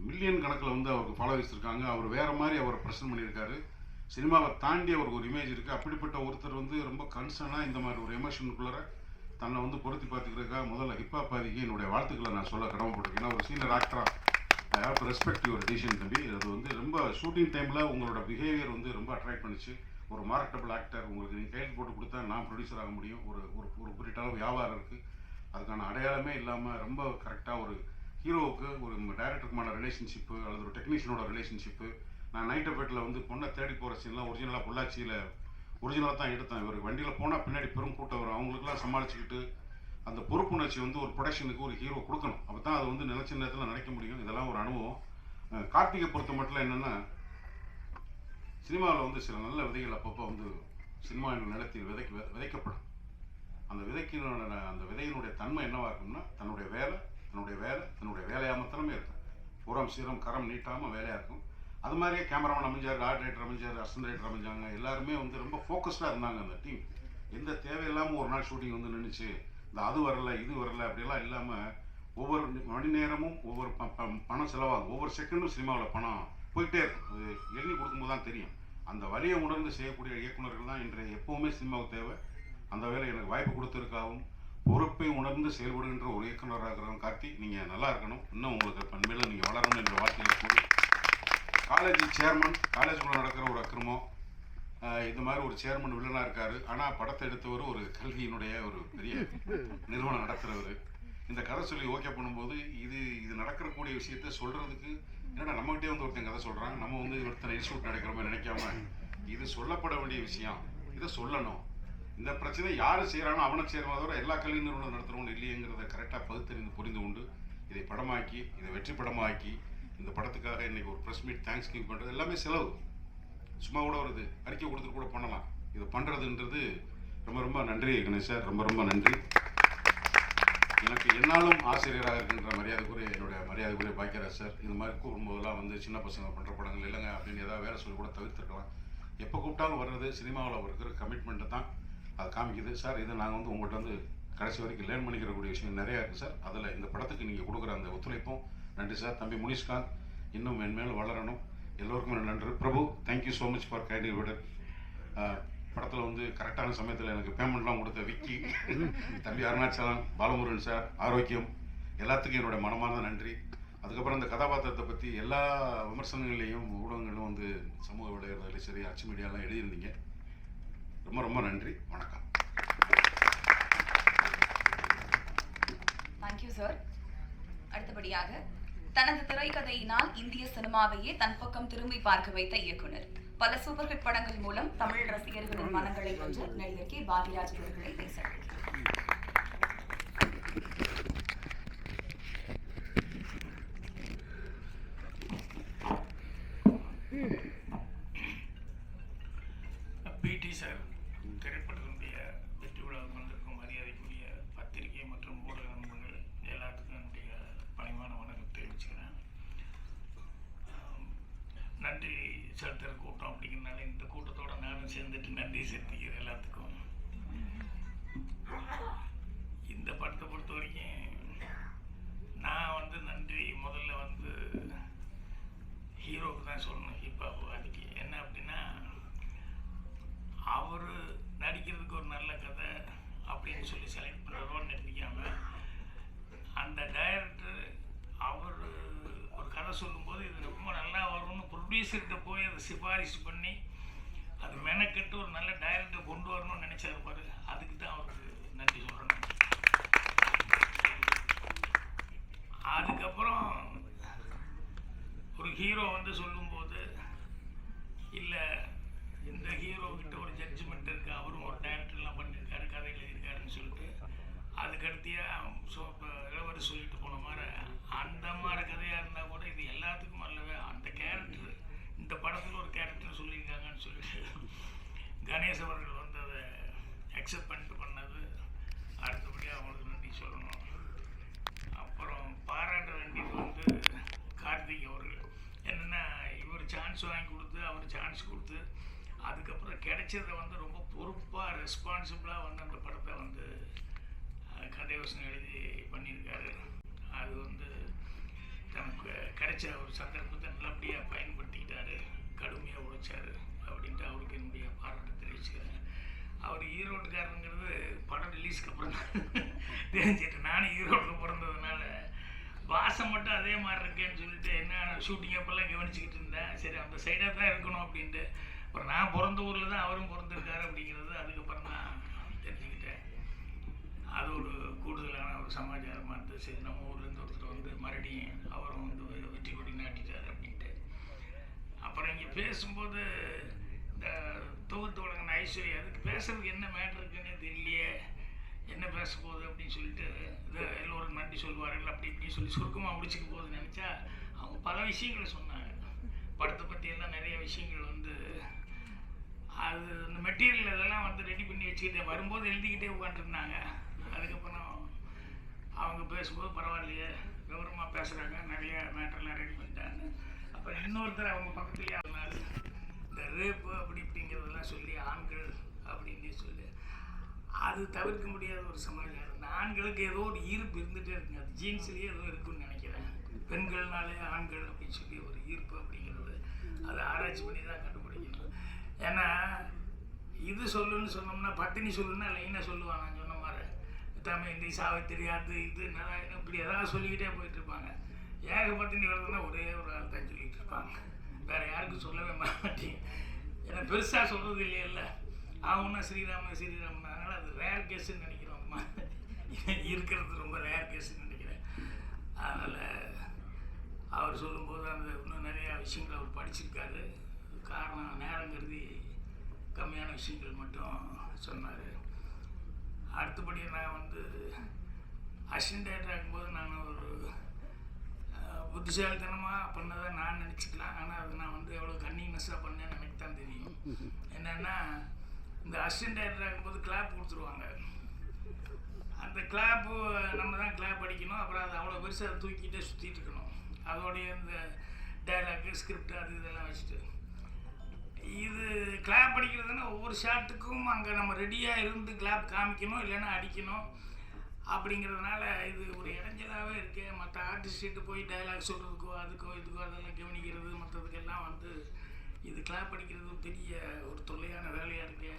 மில்லியன் கணக்கில் வந்து அவருக்கு ஃபாலோவர்ஸ் இருக்காங்க. அவர் வேறு மாதிரி அவரை ப்ரெசென்ட் பண்ணியிருக்காரு. சினிமாவை தாண்டி அவருக்கு ஒரு இமேஜ் இருக்குது. அப்படிப்பட்ட ஒருத்தர் வந்து ரொம்ப கன்சர்னாக இந்த மாதிரி ஒரு எமோஷனுக்குள்ளார தன்னை வந்து பொருத்தி பார்த்துக்கிறதுக்காக முதல்ல ஹிப்ஹாப் பாதிக்கு என்னுடைய வாழ்த்துக்களை நான் சொல்ல கடமைப்பட்டிருக்கேன். ஏன்னா ஒரு சீனியர் ஆக்டராக I have to respect your decision தம்பி. அது வந்து ரொம்ப ஷூட்டிங் டைமில் உங்களோட பிஹேவியர் வந்து ரொம்ப அட்ராக்ட் பண்ணிச்சு. ஒரு மார்க்கெட்டபிள் ஆக்டர், உங்களுக்கு நீங்கள் கையில் போட்டு கொடுத்தா நான் ப்ரொடியூசர் ஆக முடியும். ஒரு குறிப்பிட்ட அளவு வியாபாரம் இருக்குது. அதுக்கான அடையாளமே இல்லாமல் ரொம்ப கரெக்டாக ஒரு ஹீரோவுக்கு ஒரு டைரக்டருக்குமான ரிலேஷன்ஷிப்பு அல்லது ஒரு டெக்னீஷியனோட ரிலேஷன்ஷிப்பு. நான் நைட் எஃபெக்டில் வந்து பொண்ணை தேடி போகிற சீன்லாம் ஒரிஜினலாக பொள்ளாச்சியில் ஒரிஜினலாக தான் எடுத்தேன். இவர் வண்டியில் போனால் பின்னாடி பெரும் கூட்டம் வரும். அவங்களுக்குலாம் சமாளிச்சுக்கிட்டு அந்த பொறுப்புணர்ச்சி வந்து ஒரு ப்ரொடக்ஷனுக்கு ஒரு ஹீரோ கொடுக்கணும். அப்போ தான் அது வந்து நினைச்ச நேரத்தில் நினைக்க முடியும். இதெல்லாம் ஒரு அனுபவம். கார்த்திகை பொறுத்த மட்டும் என்னென்னா சினிமாவில் வந்து சில நல்ல விதைகள் அப்பப்போ வந்து சினிமா என்ற நிலத்தில் விதைக்கப்படும். அந்த விதையினுடைய தன்மை என்னவாக இருக்கும்னா தன்னுடைய வேலையாக மாத்திரமே இருக்கும். புறம் சீரம் கரம் நீட்டாமல் வேலையாக இருக்கும். அது மாதிரியே கேமராமேன் அமைஞ்சார், ஆர்ட் ரைட்டர் அமைஞ்சார், அசிஸ்டன்ட் ரைட்டர் அமைஞ்சாங்க. எல்லாருமே வந்து ரொம்ப ஃபோக்கஸ்டாக இருந்தாங்க அந்த டீம். எந்த தேவையில்லாமல் ஒரு நாள் ஷூட்டிங் வந்து நின்றுச்சு, இந்த அது வரல இது வரல அப்படியெல்லாம் இல்லாமல் ஒவ்வொரு மணி நேரமும் ஒவ்வொரு பணம் செலவாகும். ஒவ்வொரு செகண்டும் சினிமாவில் பணம் போயிட்டே இருக்கும். அது எண்ணி கொடுக்கும்போது தான் தெரியும். அந்த வலியை உணர்ந்து செய்யக்கூடிய இயக்குநர்கள் தான் இன்றைய எப்போவுமே சினிமாவுக்கு தேவை. அந்த வேலை எனக்கு வாய்ப்பு கொடுத்துருக்காவும் பொறுப்பை உணர்ந்து செயல்படுகின்ற ஒரு இயக்குநராக இருக்கிறவங்க கார்த்தி, நீங்கள் நல்லா இருக்கணும், இன்னும் உங்களுக்கு பண்மையில் நீங்கள் வளரணும் என்ற வாழ்க்கையில் கூடி காலேஜ் சேர்மன், காலேஜுக்குள்ளே நடக்கிற ஒரு அக்கிரமம், இந்த மாதிரி ஒரு சேர்மன் வில்லனாக இருக்கார். ஆனால் படத்தை எடுத்தவர் ஒரு கல்வியினுடைய ஒரு பெரிய நிறுவனம் நடத்துகிறவர். இந்த கதை சொல்லி ஓகே பண்ணும்போது இது நடக்கக்கூடிய விஷயத்த சொல்கிறதுக்கு என்னடா நம்மகிட்டே வந்து ஒருத்தன் கதை சொல்கிறாங்க, நம்ம வந்து ஒருத்தனை இன்ஸ்டியூட் நடக்கிற மாதிரி நினைக்காம இது சொல்லப்பட வேண்டிய விஷயம், இதை சொல்லணும். இந்த பிரச்சனை யார் செய்கிறானோ அவனை செய்கிறவங்க தவிர எல்லா கல்வி நிறுவனம் நடத்துகிறவங்க இல்லையங்கிறத கரெக்டாக பகுத்தறிந்து புரிந்து கொண்டு இதை படமாக்கி, இதை வெற்றி படமாக்கி, இந்த படத்துக்காக இன்றைக்கி ஒரு ப்ரெஸ் மீட் தேங்க்ஸ் கிவிங் பண்ணுறது எல்லாமே செலவு. சும்மா கூட வருது, அறிக்கை கொடுத்துட்டு கூட பண்ணலாம். இதை பண்ணுறதுன்றது ரொம்ப ரொம்ப நன்றி கணேஷ் சார், ரொம்ப ரொம்ப நன்றி. எனக்கு என்னாலும் ஆசிரியராக இருக்கின்ற மரியாதைக்குரிய என்னுடைய மரியாதைக்குரிய பாக்கியராஜ் சார், இந்த மாதிரி கூப்பிடும்போதெல்லாம் வந்து சின்ன பசங்க பண்ணுற படங்கள் இல்லைங்க அப்படின்னு ஏதாவது வேலை சொல்லி கூட தவிர்த்துருக்கலாம். எப்போ கூப்பிட்டாலும் வர்றது சினிமாவில் இருக்கிற கமிட்மெண்ட்டை தான் அது காமிக்குது. சார் இதை நாங்கள் வந்து உங்கள்கிட்ட வந்து கடைசி வரைக்கும் லேர்ன் பண்ணிக்கிறக்கூடிய விஷயம் நிறையா இருக்குது சார். அதில் இந்த படத்துக்கு நீங்கள் கொடுக்குற அந்த ஒத்துழைப்பும் நன்றி சார். தம்பி முனிஷ்காந்த் இன்னும் மென்மேலும் வளரணும். எல்லோருக்கும் நன்றி. Prabhu, thank you so much for kind விடர். படத்தில் வந்து கரெக்டான சமயத்தில் எனக்கு பேமெண்ட்லாம் கொடுத்த விக்கி, தம்பி அருணாச்சலம், பாலமுருகன் சார், ஆரோக்கியம், எல்லாத்துக்கும் என்னோட மனமார்ந்த நன்றி. அதுக்கப்புறம் இந்த கதாபாத்திரத்தை பற்றி எல்லா விமர்சனங்கள்லேயும் ஊடகங்களும் வந்து சமூக விளையாடுறதுலையும் சரி, அச்சு மீடியாலாம் எழுதியிருந்தீங்க. ரொம்ப ரொம்ப நன்றி. வணக்கம். Thank you sir. அடுத்தபடியாக தனது திரைக்கதையினால் இந்திய சினிமாவையே தன் பக்கம் திரும்பி பார்க்க வைத்த இயக்குனர், பல சூப்பர் ஹிட் படங்கள் மூலம் தமிழ் ரசிகர்களின் மனங்களை வென்ற நடிகர் கே. பாக்யராஜ் அவர்களை பேச பிடி சார் திரைப்படத்தினுடைய வெற்றி விழாவுக்கு வந்திருக்கும் மரியாதைக்குரிய பத்திரிகை மற்றும் ஊடக நண்பர்கள் எல்லாத்துக்கும் என்னுடைய பணிவான வணக்கம் தெரிவிச்சுக்கிறேன். நன்றி செலுத்துகிற கூட்டம் அப்படிங்கிறனால இந்த கூட்டத்தோட நானும் சேர்ந்துட்டு நன்றி செலுத்திக்கிறேன் எல்லாத்துக்கும். இந்த படத்தை பொறுத்த வரைக்கும் நான் வந்து நன்றி முதல்ல வந்து ஹீரோவுக்கு தான் சொல்லணும். ஹிப்ஹாப் அதுக்கு என்ன அப்படின்னா, அவர் நடிக்கிறதுக்கு ஒரு நல்ல கதை அப்படின்னு சொல்லி செலக்ட் பண்ணுறதோடு நினைக்காமல், அந்த டைரக்டர் அவர் ஒரு கதை சொல்லும்போது இது ரொம்ப நல்லா வரும்னு ப்ரொடியூசர்கிட்ட போய் அதை சிபாரிசு பண்ணி அது மெனக்கெட்டு ஒரு நல்ல டைரக்டர் கொண்டு வரணும்னு நினச்சாரு பாரு, அதுக்கு தான் அவருக்கு நன்றி சொல்லணும். அதுக்கப்புறம் ஒரு ஹீரோ வந்து சொல்லும்போது, இல்லை இந்த ஹீரோக்கிட்ட ஒரு ஜட்ஜ்மெண்ட் இருக்குது, அவரும் ஒரு டைரக்டர்லாம் பண்ணியிருக்காரு, கதை எழுதியிருக்காருன்னு சொல்லிட்டு அதுக்கடுத்தியாக இப்போ இளவரசி சொல்லிட்டு போன மாதிரி அந்த மாதிரி கதையாக இருந்தால் கூட இது எல்லாத்துக்கும் அல்லவே அந்த கேரக்டர் இந்த படத்தில் ஒரு கேரக்டர் சொல்லியிருக்காங்கன்னு சொல்லிட்டு கணேஷ் அவர்கள் வந்து அதை அக்செப்ட் பண்ணிட்டு பண்ணது அடுத்தபடியாக அவங்களுக்கு நன்றி சொல்லணும். அப்புறம் பாராட்ட வேண்டியது வந்து கார்த்திக் அவர்கள். என்னென்னா, இவர் சான்ஸ் வாங்கி கொடுத்து அவர் சான்ஸ் கொடுத்து அதுக்கப்புறம் கிடைச்சதை வந்து ரொம்ப பொறுப்பாக ரெஸ்பான்சிபிளாக வந்து அந்த படத்தை வந்து கதை வசனம் எழுதி பண்ணியிருக்காரு. அது வந்து தனக்கு கிடைச்ச ஒரு சந்தர்ப்பத்தை நல்லபடியாக பயன்படுத்திக்கிட்டாரு, கடுமையாக உழைச்சார் அப்படின்ட்டு அவருக்கு என்னுடைய பாராட்டு தெரிவிச்சுக்கிறேன். அவர் ஈரோட்டுக்காரங்கிறது படம் ரிலீஸ்க்கு அப்புறம் தெரிஞ்சுட்டு, நானும் ஈரோட்டில் பிறந்ததுனால வாசம் மட்டும் அதே மாதிரி இருக்கேன்னு சொல்லிட்டு என்ன ஷூட்டிங் அப்பெல்லாம் கவனிச்சுக்கிட்டு இருந்தேன். சரி, அந்த சைடாக தான் இருக்கணும் அப்படின்ட்டு. அப்புறம் நான் பிறந்த ஊரில் தான் அவரும் பிறந்திருக்காரு அப்படிங்கிறது அதுக்கப்புறம் தான் தெரிஞ்சுக்கிட்டேன். அது ஒரு கூடுதலான ஒரு சமாச்சாரமாக இருந்தது. சரி, நம்ம ஊர்லேருந்து ஒருத்தர் வந்து மறுபடியும் அவரும் வந்து வெற்றி கொடி நாட்டிட்டார் அப்படின்ட்டு. அப்புறம் இங்கே பேசும்போது இந்த தொகுத்து வழங்கின ஐஸ்வர்யா, அதுக்கு பேசுறதுக்கு என்ன மேட்ரு இருக்குன்னே தெரியலையே, என்ன பேச போகுது அப்படின்னு சொல்லிட்டு இதை எல்லோரும் நன்றி சொல்வார்கள் அப்படி இப்படின்னு சொல்லி சுருக்கமாக முடிச்சுக்க போகுதுன்னு நினச்சா அவங்க பல விஷயங்களை சொன்னாங்க. படத்தை பற்றியெல்லாம் நிறைய விஷயங்கள் வந்து அது அந்த மெட்டீரியல் இதெல்லாம் வந்து ரெடி பண்ணி வச்சுக்கிட்டே வரும்போது எழுதிக்கிட்டே உட்காந்துருந்தாங்க. அதுக்கப்புறம் அவங்க பேசும்போது பரவாயில்லையே, விவரமாக பேசுகிறாங்க, நிறைய மேட்டர்லாம் ரெடி பண்ணிட்டாங்க. அப்புறம் இன்னொருத்தர் அவங்க பக்கத்துலேயே ஆனார், இந்த ரேப்பு அப்படி இப்படிங்கிறதெல்லாம் சொல்லி ஆண்கள் அப்படின்னு சொல்லி அது தவிர்க்க முடியாத ஒரு சமாச்சாரம். இந்த ஆண்களுக்கு ஏதோ ஒரு ஈர்ப்பு இருந்துகிட்டே இருக்குங்க. அது ஜீன்ஸ்லேயே ஏதோ இருக்குன்னு நினைக்கிறேன். பெண்கள்னாலே ஆண்கள் அப்படின்னு சொல்லி ஒரு ஈர்ப்பு அப்படிங்கிறது அதை ஆராய்ச்சி பண்ணி தான் கண்டுபிடிக்கணும். ஏன்னா இது சொல்லுன்னு சொன்னோம்னா, பட்டினி சொல்லுன்னா லைனாக சொல்லுவாங்க. நான் சொன்ன மாதிரி தமிழ் சாவித்திரி அது இது நாராயணம் இப்படி எதாவது சொல்லிக்கிட்டே போயிட்டு இருப்பாங்க. பட்டினி வருதுன்னா ஒரே ஒரு ஆள் தான் சொல்லிகிட்டு இருப்பாங்க, வேறு யாருக்கும் சொல்லவே மாட்டேங்க. ஏன்னா பெருசாக சொல்கிறது இல்லையில்ல, ஆகுன்னா ஸ்ரீராமன் ஸ்ரீராமன். அதனால் அது ரேர் கேஸுன்னு நினைக்கிறோம்மா, இருக்கிறது ரொம்ப ரேர் கேஸுன்னு நினைக்கிறேன். அதனால் அவர் சொல்லும்போது அந்த இன்னும் நிறையா விஷயங்கள் அவர் படிச்சிருக்காரு. காரணம் நேரம் கருதி கம்மியான விஷயங்கள் மட்டும் சொன்னார். அடுத்தபடி நான் வந்து அசிஸ்டன்ட் டைரக்டர் ஆகும்போது நான் ஒரு புத்திசாலித்தனமாக பண்ணதை நான் நினச்சிக்கலாம். ஆனால் அது நான் வந்து எவ்வளோ கன்னிங்னஸாக பண்ணேன்னு எனக்கு தான் தெரியும். என்னென்னா, இந்த அசிஸ்டன்ட் டைரக்டர் ஆகும்போது கிளாப் கொடுத்துருவாங்க. அந்த கிளாப்பு நம்ம தான் கிளாப் அடிக்கணும். அப்புறம் அது அவ்வளோ பெருசாக அதை தூக்கிட்டே சுற்றிட்டு இருக்கணும். அதோடைய இந்த டைலாக்கு ஸ்கிரிப்ட் அது இதெல்லாம் வச்சுட்டு இது கிளாப் அடிக்கிறதுனா ஒவ்வொரு ஷாட்டுக்கும் அங்கே நம்ம ரெடியாக இருந்து கிளாப் காமிக்கணும், இல்லைன்னா அடிக்கணும். அப்படிங்கிறதுனால இது ஒரு இடைஞ்சலாகவே இருக்கு. மற்ற ஆர்டிஸ்ட்டு போய் டைலாக் சொல்கிறதுக்கோ அதுக்கோ இதுக்கோ அதெல்லாம் கவனிக்கிறது மற்றதுக்கெல்லாம் வந்து இது கிளாப் அடிக்கிறது பெரிய ஒரு தொல்லையான வேலையாக இருக்கு.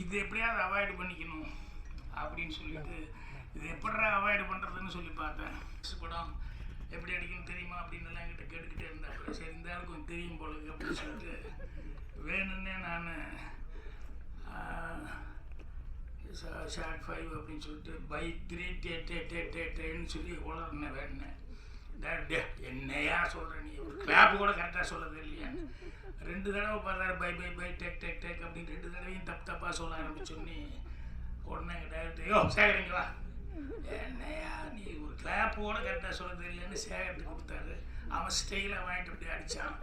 இது எப்படியாவது அவாய்டு பண்ணிக்கணும் அப்படின்னு சொல்லிட்டு இது எப்படா அவாய்டு பண்ணுறதுன்னு சொல்லி பார்த்தேன். படம் எப்படி அடிக்கணும் தெரியுமா அப்படின்னு எல்லாம் என்கிட்ட கேட்டுக்கிட்டே இருந்தாங்க. சரி, இந்த ஆளுக்கு கொஞ்சம் தெரியும் போல அப்படின்னு சொல்லிட்டு வேணும்னே நான் ஷார்ட் 5 அப்படின்னு சொல்லிட்டு பை 3 சொல்லி உளர்னேன். வேணுனேன் என்னையா சொல்கிறேன், நீ ஒரு கிளாப்பு கூட கரெக்டாக சொல்லது இல்லையா. 2 தடவை பார்த்தாரு bye bye bye take take take அப்படின்னு 2 தடவையும் தப்பாக சொல்ல ஆரம்பிச்சோன்னே உடனே எங்கள் டைரக்டர், யோ சேகரிங்க வா, என்னையா நீ ஒரு கிளாப்போட கரெக்டாக சொல்கிறது இல்லைன்னு சேகரிட்டு கொடுத்தாரு. அவன் ஸ்டைலாக வாங்கிட்டு அப்படியே அடித்தான்.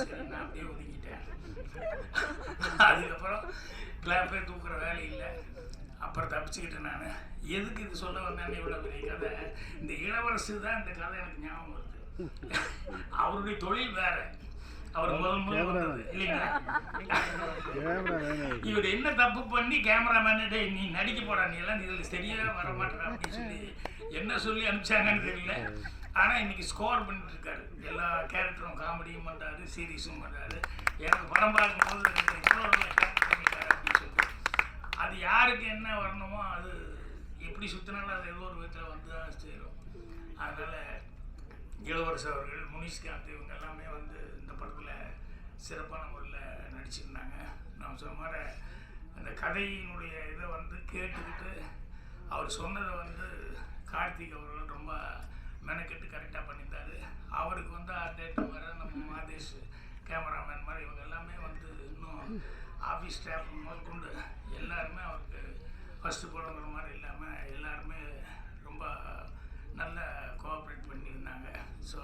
சரி, நான் அப்படியே ஒதுங்கிட்டேன். அதுக்கப்புறம் கிளாப்பே தூக்குற வேலை இல்லை. அப்புறம் தப்பிச்சுக்கிட்டேன் நான். எதுக்கு இது சொல்ல வந்தேன்னு இவ்வளோ பெரிய கதை. இந்த இளவரசு தான் இந்த கதை எனக்கு ஞாபகம் வருது. அவருடைய தொழில் வேற. அவர் முதல் வந்தது இல்லைங்களா, இவர் என்ன தப்பு பண்ணி கேமராமேன்டே நீ நடிக்க போடா, நீ எல்லாம் இதில் சரியாக வர மாட்டேற அப்படின்னு சொல்லி என்ன சொல்லி அனுப்பிச்சாங்கன்னு தெரியல. ஆனால் இன்னைக்கு ஸ்கோர் பண்ணிட்டு இருக்காரு. எல்லா கேரக்டரும் காமெடியும் பண்ணுறாரு, சீரியஸும் பண்ணுறாரு. எனக்கு படம் பார்க்கும்போது இவ்வளோ கேரக்டர் பண்ணிட்டாரு அப்படின்னு சொல்லி அது யாருக்கு என்ன வரணுமோ அது எப்படி சுற்றினாலும் அது ஏதோ ஒரு விதத்தில் வந்து தான் சேரும். அதனால் இளவரசு அவர்கள், முனிஷ்காந்த் இவங்க எல்லாமே வந்து இந்த படத்தில் சிறப்பான முறையில் நடிச்சிருந்தாங்க. நான் சொன்ன மாதிரி அந்த கதையினுடைய இதை வந்து கேட்டுக்கிட்டு அவர் சொன்னதை வந்து கார்த்திக் அவர்கள் ரொம்ப மெனக்கெட்டு கரெக்டாக பண்ணியிருந்தார். அவருக்கு வந்து ஆர்டேட்டர் வர நம்ம மாதேஷ் கேமராமேன் மாதிரி இவங்க எல்லாமே வந்து இன்னும் ஆஃபீஸ் ஸ்டாஃப் முதல் கொண்டு எல்லாருமே அவருக்கு ஃபஸ்ட்டு படங்கிற மாதிரி இல்லாமல் எல்லாருமே ரொம்ப நல்ல கோஆப்ரேட் பண்ணியிருந்தாங்க. ஸோ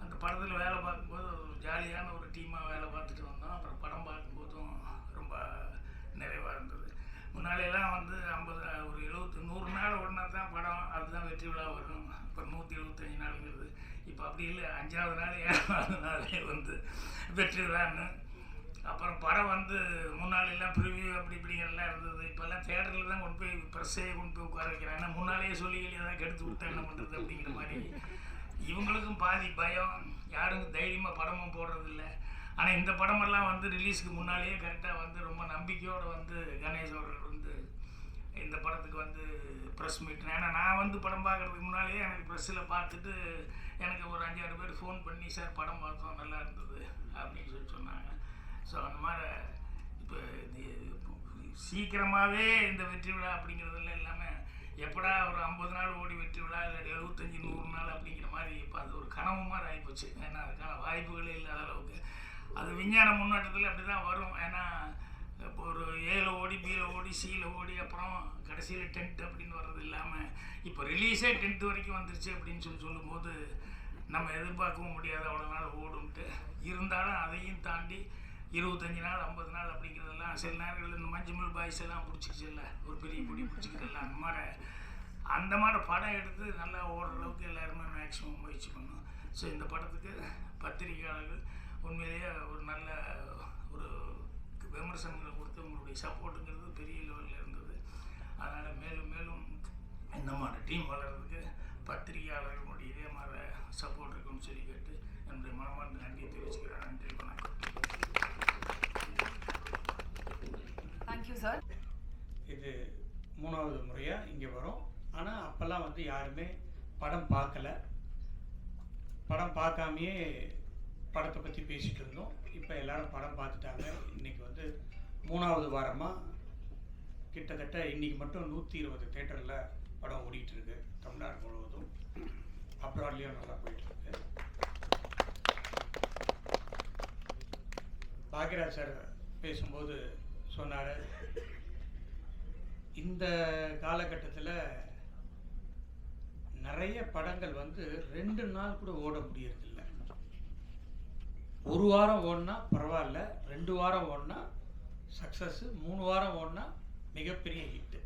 அந்த படத்தில் வேலை பார்க்கும்போது ஜாலியான ஒரு டீமாக வேலை பார்த்துட்டு வந்தோம். அப்புறம் படம் பார்க்கும்போதும் ரொம்ப நிறைவாக இருந்தது. முன்னாடியெல்லாம் வந்து 50 ஒரு 100 நாள் ஓடினா தான் படம் அதுதான் வெற்றி விழா வரும். இப்போ 175 நாளுங்கிறது. இப்போ அப்படி இல்லை, 5ஆவது நாள் 7ஆவது நாளே வந்து வெற்றி விழான்னு. அப்புறம் படம் வந்து முன்னாலெல்லாம் ப்ரிவியூ அப்படி இப்படிங்கெல்லாம் இருந்தது. இப்போல்லாம் தேட்டரில் தான் கொண்டு போய் ப்ரெஸ்ஸே கொண்டு போய் உட்கார வைக்கிறாங்க. ஏன்னா முன்னாலேயே சொல்லி எதாவது கெடுத்து விட்டா என்ன பண்ணுறது அப்படிங்கிற மாதிரி இவங்களுக்கும் பாதி பயம். யாரும் தைரியமாக படமும் போடுறதில்ல. ஆனால் இந்த படமெல்லாம் வந்து ரிலீஸுக்கு முன்னாலேயே கரெக்டாக வந்து ரொம்ப நம்பிக்கையோடு வந்து கணேஷ் அவர்கள் வந்து இந்த படத்துக்கு வந்து ப்ரெஸ் மீட். ஏன்னா நான் வந்து படம் பார்க்குறதுக்கு முன்னாலேயே எனக்கு ப்ரெஸ்ஸில் பார்த்துட்டு எனக்கு ஒரு 5-6 பேர் ஃபோன் பண்ணி சார் படம் பார்த்தோம் நல்லா இருந்தது அப்படின்னு சொல்லி சொன்னாங்க. ஸோ அந்த மாதிரி இப்போ சீக்கிரமாகவே இந்த வெற்றி விழா அப்படிங்கிறதுல இல்லாமல் எப்படா ஒரு 50 நாள் ஓடி வெற்றி விழா இல்லை 75-100 நாள் அப்படிங்கிற மாதிரி இப்போ அது ஒரு கனவு மாதிரி ஆகிப்போச்சு. ஏன்னா அதுக்கான வாய்ப்புகளே இல்லாத அளவுக்கு அது விஞ்ஞான முன்னேற்றத்தில் அப்படி தான் வரும். ஏன்னா இப்போ ஒரு ஏல ஓடி பியில் ஓடி சியில் ஓடி அப்புறம் கடைசியில் 10th அப்படின்னு வர்றது இல்லாமல் இப்போ ரிலீஸே 10th வரைக்கும் வந்துருச்சு அப்படின்னு சொல்லும்போது நம்ம எதிர்பார்க்கவும் முடியாது அவ்வளோ நாள் ஓடுன்ட்டு. இருந்தாலும் அதையும் தாண்டி 25 நாள் 50 நாள் அப்படிங்கிறதெல்லாம் சில நேரங்களில் இந்த மஞ்சுமல் பாய்ஸ் எல்லாம் பிடிச்சிக்கிச்சுல்ல, ஒரு பெரிய பிடி பிடிச்சிக்கிட்டல, அந்த மாதிரி படம் எடுத்து நல்லா ஓடுற அளவுக்கு எல்லாருமே மேக்ஸிமம் முயற்சி பண்ணணும். ஸோ இந்த படத்துக்கு பத்திரிகையாளர்கள் உண்மையிலேயே ஒரு நல்ல ஒரு விமர்சனங்களை கொடுத்து உங்களுடைய சப்போர்ட்டுங்கிறது பெரிய லெவலில் இருந்தது. அதனால் மேலும் மேலும் இந்த மாதிரி டீம் வளர்கிறதுக்கு பத்திரிகையாளர்களுடைய இதே மாதிரி சப்போர்ட் இருக்குன்னு சொல்லி கேட்டு என்னுடைய மனமார்ந்த நன்றியை தெரிவிச்சுக்கிறேன். நன்றி, வணக்கம். Thank you sir. இது 3வது முறையாக இங்கே வரும். ஆனால் அப்போல்லாம் வந்து யாருமே படம் பார்க்கல. படம் பார்க்காமையே படத்தை பற்றி பேசிகிட்டு இருந்தோம். இப்போ எல்லாரும் படம் பார்த்துட்டாங்க. இன்றைக்கி வந்து 3வது வாரமாக கிட்டத்தட்ட இன்றைக்கி மட்டும் 120 தேட்டரில் படம் ஓடிட்டுருக்கு தமிழ்நாடு முழுவதும். அப்ராட்லேயும் நல்லா போயிட்டுருக்கு. பாக்யராஜ் சார் பேசும்போது சொன்னார், இந்த காலகட்டத்தில் நிறைய படங்கள் வந்து 2 நாள் கூட ஓட முடியறதில்ல. 1 வாரம் ஓடினா பரவாயில்ல, 2 வாரம் ஓடினா சக்ஸஸ்ஸு, 3 வாரம் ஓடினா மிகப்பெரிய ஹிட்டு.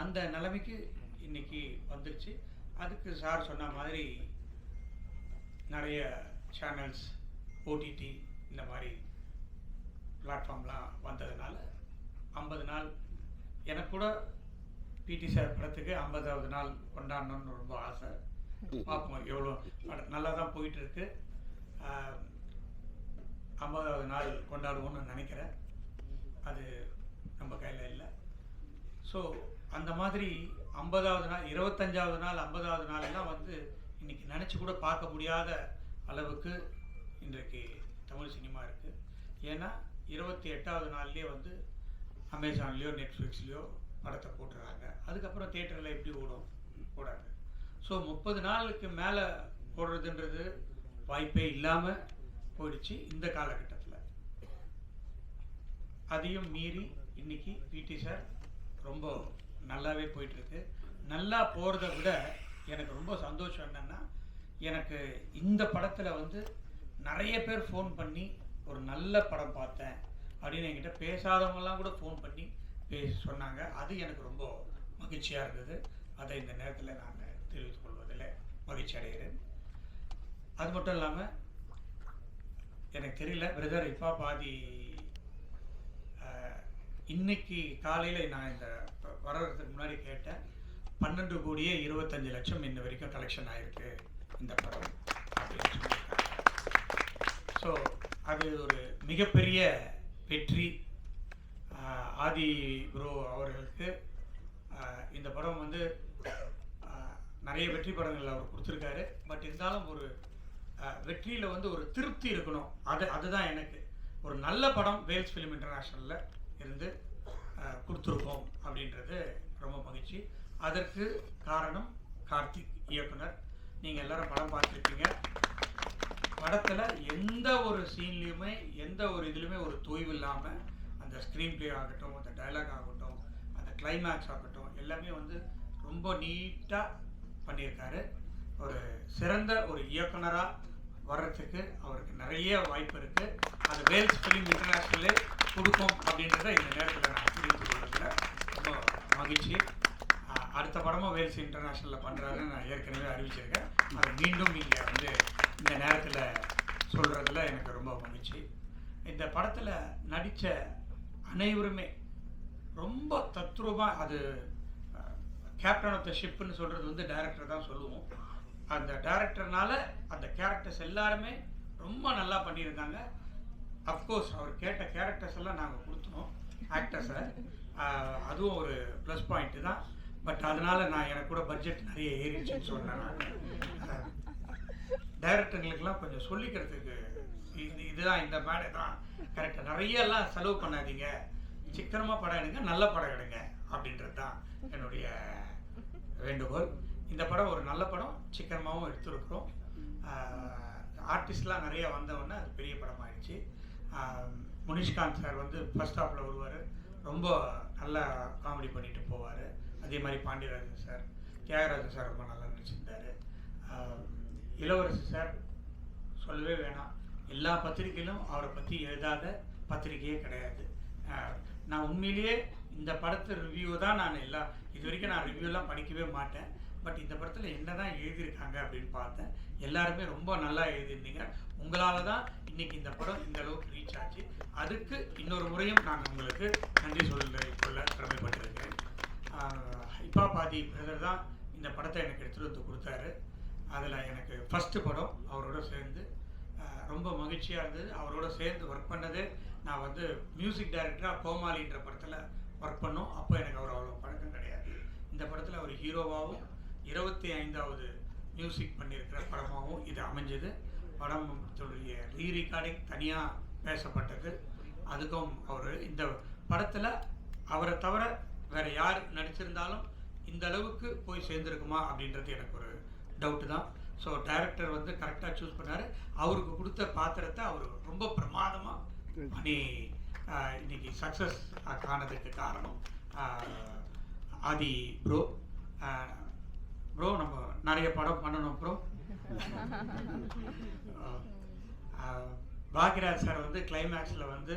அந்த நிலைமைக்கு இன்னைக்கு வந்துருச்சு. அதுக்கு சார் சொன்ன மாதிரி நிறைய சேனல்ஸ், ஓடிடி இந்த மாதிரி பிளாட்ஃபார்ம்லாம் வந்ததுனால 50 நாள் எனக்கு கூட பிடி சார் படத்துக்கு 50வது நாள் கொண்டாடணும்னு ரொம்ப ஆசை. பார்ப்போம், எவ்வளோ நல்லா தான் போயிட்டுருக்கு. 50வது நாள் கொண்டாடுவோம்னு நினைக்கிறேன். அது நம்ம கையில் இல்லை. ஸோ அந்த மாதிரி 50வது நாள், 25வது நாள், 50வது நாளெல்லாம் வந்து இன்றைக்கி நினச்சி கூட பார்க்க முடியாத அளவுக்கு இன்றைக்கு தமிழ் சினிமா இருக்குது. ஏன்னா 28வது நாள்லேயே வந்து அமேசான்லேயோ நெட்ஃப்ளிக்ஸ்லேயோ படத்தை போட்டுறாங்க. அதுக்கப்புறம் தியேட்டரில் எப்படி ஓடாது. ஸோ 30 நாளுக்கு மேலே போடுறதுன்றது வாய்ப்பே இல்லாமல் போயிடுச்சு இந்த காலகட்டத்தில். அதையும் மீறி இன்றைக்கி பிடி சார் ரொம்ப நல்லாவே போயிட்டுருக்கு. நல்லா போகிறத விட எனக்கு ரொம்ப சந்தோஷம் என்னென்னா, எனக்கு இந்த படத்தில் வந்து நிறைய பேர் ஃபோன் பண்ணி ஒரு நல்ல படம் பார்த்தேன் அப்படின்னு என்கிட்ட பேசாதவங்கலாம் கூட ஃபோன் பண்ணி சொன்னாங்க. அது எனக்கு ரொம்ப மகிழ்ச்சியாக இருந்தது. அதை இந்த நேரத்தில் நான் தெரிவித்துக் கொள்வதில் மகிழ்ச்சி அடைகிறேன். அது மட்டும் இல்லாமல் எனக்கு தெரியல பிரதர், இப்போ பாதி இன்னைக்கு காலையில் நான் இந்த வர்றதுக்கு முன்னாடி கேட்டேன், 12 கோடியே 25 லட்சம் இன்ன வரைக்கும் கலெக்ஷன் ஆகிருக்கு இந்த படம் அப்படின்னு சொல்லியிருக்காங்க. ஸோ அது ஒரு மிகப்பெரிய வெற்றி. ஆதி ப்ரோ அவர்களுக்கு இந்த படம் வந்து நிறைய வெற்றி படங்கள் அவர் கொடுத்துருக்காரு. பட் இருந்தாலும் ஒரு வெற்றியில் வந்து ஒரு திருப்தி இருக்கணும். அதுதான் எனக்கு ஒரு நல்ல படம் வேல்ஸ் ஃபிலிம் இன்டர்நேஷ்னலில் இருந்து கொடுத்துருக்கோம் அப்படின்றது ரொம்ப மகிழ்ச்சி. அதற்கு காரணம் கார்த்திக் இயக்குனர். நீங்கள் எல்லாரும் படம் பார்த்துருப்பீங்க. படத்தில் எந்த ஒரு சீன்லேயுமே எந்த ஒரு இதுலையுமே ஒரு தொய்வு இல்லாமல் அந்த ஸ்க்ரீன் ப்ளே ஆகட்டும், அந்த டைலாக் ஆகட்டும், அந்த கிளைமேக்ஸ் ஆகட்டும், எல்லாமே வந்து ரொம்ப நீட்டாக பண்ணியிருக்காரு. ஒரு சிறந்த ஒரு இயக்குனராக வர்றதுக்கு அவருக்கு நிறைய வாய்ப்பு இருக்குது. அது வேல்ஸ் ஃபிலிம் இன்டர்நேஷ்னலே கொடுக்கும் அப்படின்றத இந்த நேரத்தில் நான் தெரிவித்துக் கொள்வதில் ரொம்ப மகிழ்ச்சி. அடுத்த படமும் வேல்ஸ் இன்டர்நேஷ்னலில் பண்ணுறாருன்னு நான் ஏற்கனவே அறிவிச்சிருக்கேன். அதை மீண்டும் இங்கே வந்து இந்த நேரத்தில் சொல்கிறதுல எனக்கு ரொம்ப மகிழ்ச்சி. இந்த படத்தில் நடித்த அனைவருமே ரொம்ப தத்ரூபமாக, அது கேப்டன் ஆஃப் த ஷிப்புன்னு சொல்கிறது வந்து டைரக்டர் தான் சொல்லுவோம். அந்த டைரக்டர்னால அந்த கேரக்டர்ஸ் எல்லாருமே ரொம்ப நல்லா பண்ணியிருந்தாங்க. அஃப்கோர்ஸ் அவர் கேட்ட கேரக்டர்ஸ் எல்லாம் நாங்கள் கொடுத்தோம் ஆக்டர்ஸை. அதுவும் ஒரு ப்ளஸ் பாயிண்ட்டு தான். பட் அதனால் நான் எனக்கு கூட பட்ஜெட் நிறைய ஏறிடுச்சுன்னு சொன்னேன். நான் டைரக்டர்களுக்கெல்லாம் கொஞ்சம் சொல்லிக்கிறதுக்கு இதுதான், இந்த மேடை தான் கரெக்டாக, நிறையெல்லாம் செலவு பண்ணாதீங்க, சிக்கனமாக படம் எடுங்க, நல்ல படம் எடுங்க அப்படின்றது தான் என்னுடைய வேண்டுகோள். இந்த படம் ஒரு நல்ல படம், சிக்கனமாகவும் எடுத்துருக்குறோம். ஆர்டிஸ்ட்லாம் நிறைய வந்தவொடனே அது பெரிய படம் ஆயிடுச்சு. முனிஷ்காந்த் சார் வந்து ஃபர்ஸ்ட் ஹாஃபில் வருவார், ரொம்ப நல்லா காமெடி பண்ணிட்டு போவார். அதே மாதிரி பாண்டியராஜன் சார், தியாகராஜன் சார் ரொம்ப நல்லா நடிச்சிருந்தார். இளவரசி சார் சொல்லவே வேணாம், எல்லா பத்திரிகையிலும் அவரை பற்றி எழுதாத பத்திரிகையே கிடையாது. நான் உண்மையிலேயே இந்த படத்து ரிவ்யூ தான் நான் இது வரைக்கும் நான் ரிவ்யூலாம் படிக்கவே மாட்டேன். பட் இந்த படத்தில் என்ன தான் எழுதியிருக்காங்க அப்படின்னு பார்த்தேன். எல்லாருமே ரொம்ப நல்லா எழுதியிருந்தீங்க. உங்களால் தான் இன்றைக்கி இந்த படம் இந்த அளவுக்கு ரீச் ஆச்சு. அதுக்கு இன்னொரு முறையும் நான் உங்களுக்கு நன்றி சொல்ல கடமைப்பட்டிருக்கேன். இப்பா பாதி பிரதர் தான் இந்த படத்தை எனக்கு எடுத்துகிட்டு வந்து கொடுத்தாரு. அதில் எனக்கு ஃபஸ்ட்டு படம் அவரோட சேர்ந்து ரொம்ப மகிழ்ச்சியாக இருந்தது. அவரோட சேர்ந்து ஒர்க் பண்ணது நான் வந்து மியூசிக் டைரக்டராக கோமாளின்ற படத்தில் ஒர்க் பண்ணோம். அப்போ எனக்கு அவர் அவ்வளோ பழக்கம் கிடையாது. இந்த படத்தில் அவர் ஹீரோவாகவும் 25வது மியூசிக் பண்ணியிருக்கிற படமாகவும் இது அமைஞ்சது. படத்துடைய ரீரிகார்டிங் தனியாக பேசப்பட்டது. அதுக்கும் அவர் இந்த படத்தில் அவரை தவிர வேறு யார் நடிச்சிருந்தாலும் இந்த அளவுக்கு போய் சேர்ந்துருக்குமா அப்படின்றது எனக்கு ஒரு டவுட்டு தான். ஸோ டைரக்டர் வந்து கரெக்டாக சூஸ் பண்ணார். அவருக்கு கொடுத்த பாத்திரத்தை அவர் ரொம்ப பிரமாதமாக பண்ணி இன்னைக்கு சக்ஸஸ் காணதுக்கு காரணம் ஆதி ப்ரோ. ப்ரோ நம்ம நிறைய படம் பண்ணணும் ப்ரோ. பாக்யராஜ் சார் வந்து கிளைமேக்ஸில் வந்து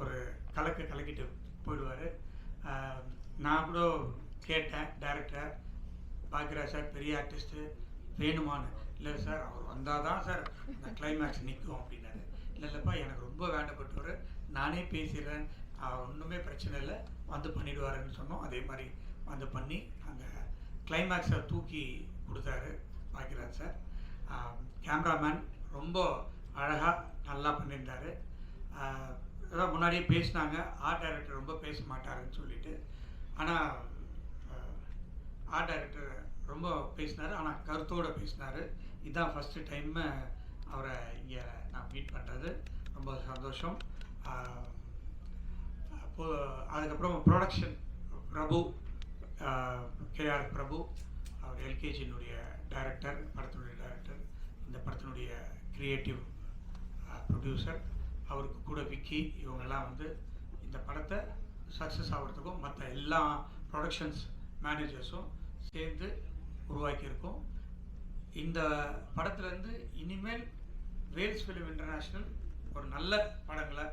ஒரு கலக்கிட்டு போயிடுவார். நான் கூட கேட்டேன் டைரக்டர், பாக்யராஜ் சார் பெரிய ஆர்டிஸ்ட்டு வேணுமான்னு. இல்லை சார் அவர் வந்தால் தான் சார் அந்த கிளைமேக்ஸ் நிற்கும் அப்படின்னாரு. இல்லைப்பா எனக்கு ரொம்ப வேண்டப்பட்டவர், நானே பேசிடுறேன், ஒன்றுமே பிரச்சனை இல்லை, வந்து பண்ணிவிடுவாருன்னு சொன்னோம். அதே மாதிரி வந்து பண்ணி அந்த கிளைமேக்ஸை தூக்கி கொடுத்தாரு பாக்யராஜ் சார். கேமராமேன் ரொம்ப அழகாக நல்லா பண்ணியிருந்தார். அதான் முன்னாடியே பேசினாங்க, ஆர்ட் டைரக்டர் ரொம்ப பேச மாட்டாருன்னு சொல்லிட்டு. ஆனால் ஆர்ட் டைரக்டர் ரொம்ப பேசினார், ஆனால் கருத்தோடு பேசினார். இதுதான் ஃபஸ்ட்டு டைம் அவரை இங்கே நான் மீட் பண்ணுறது, ரொம்ப சந்தோஷம். அதுக்கப்புறம் ப்ரொடக்ஷன் பிரபு, கேஆர் பிரபு, அவர் எல்கேஜியினுடைய டைரக்டர், படத்தினுடைய டைரக்டர், இந்த படத்தினுடைய கிரியேட்டிவ் ப்ரொடியூசர், அவருக்கு கூட விக்கி, இவங்கெல்லாம் வந்து இந்த படத்தை சக்ஸஸ் ஆகிறதுக்கும் மற்ற எல்லா ப்ரொடக்ஷன்ஸ் மேனேஜர்ஸும் சேர்ந்து உருவாக்கியிருக்கோம். இந்த படத்துலேருந்து இனிமேல் வேல்ஸ் ஃபிலிம் இன்டர்நேஷ்னல் ஒரு நல்ல படங்களை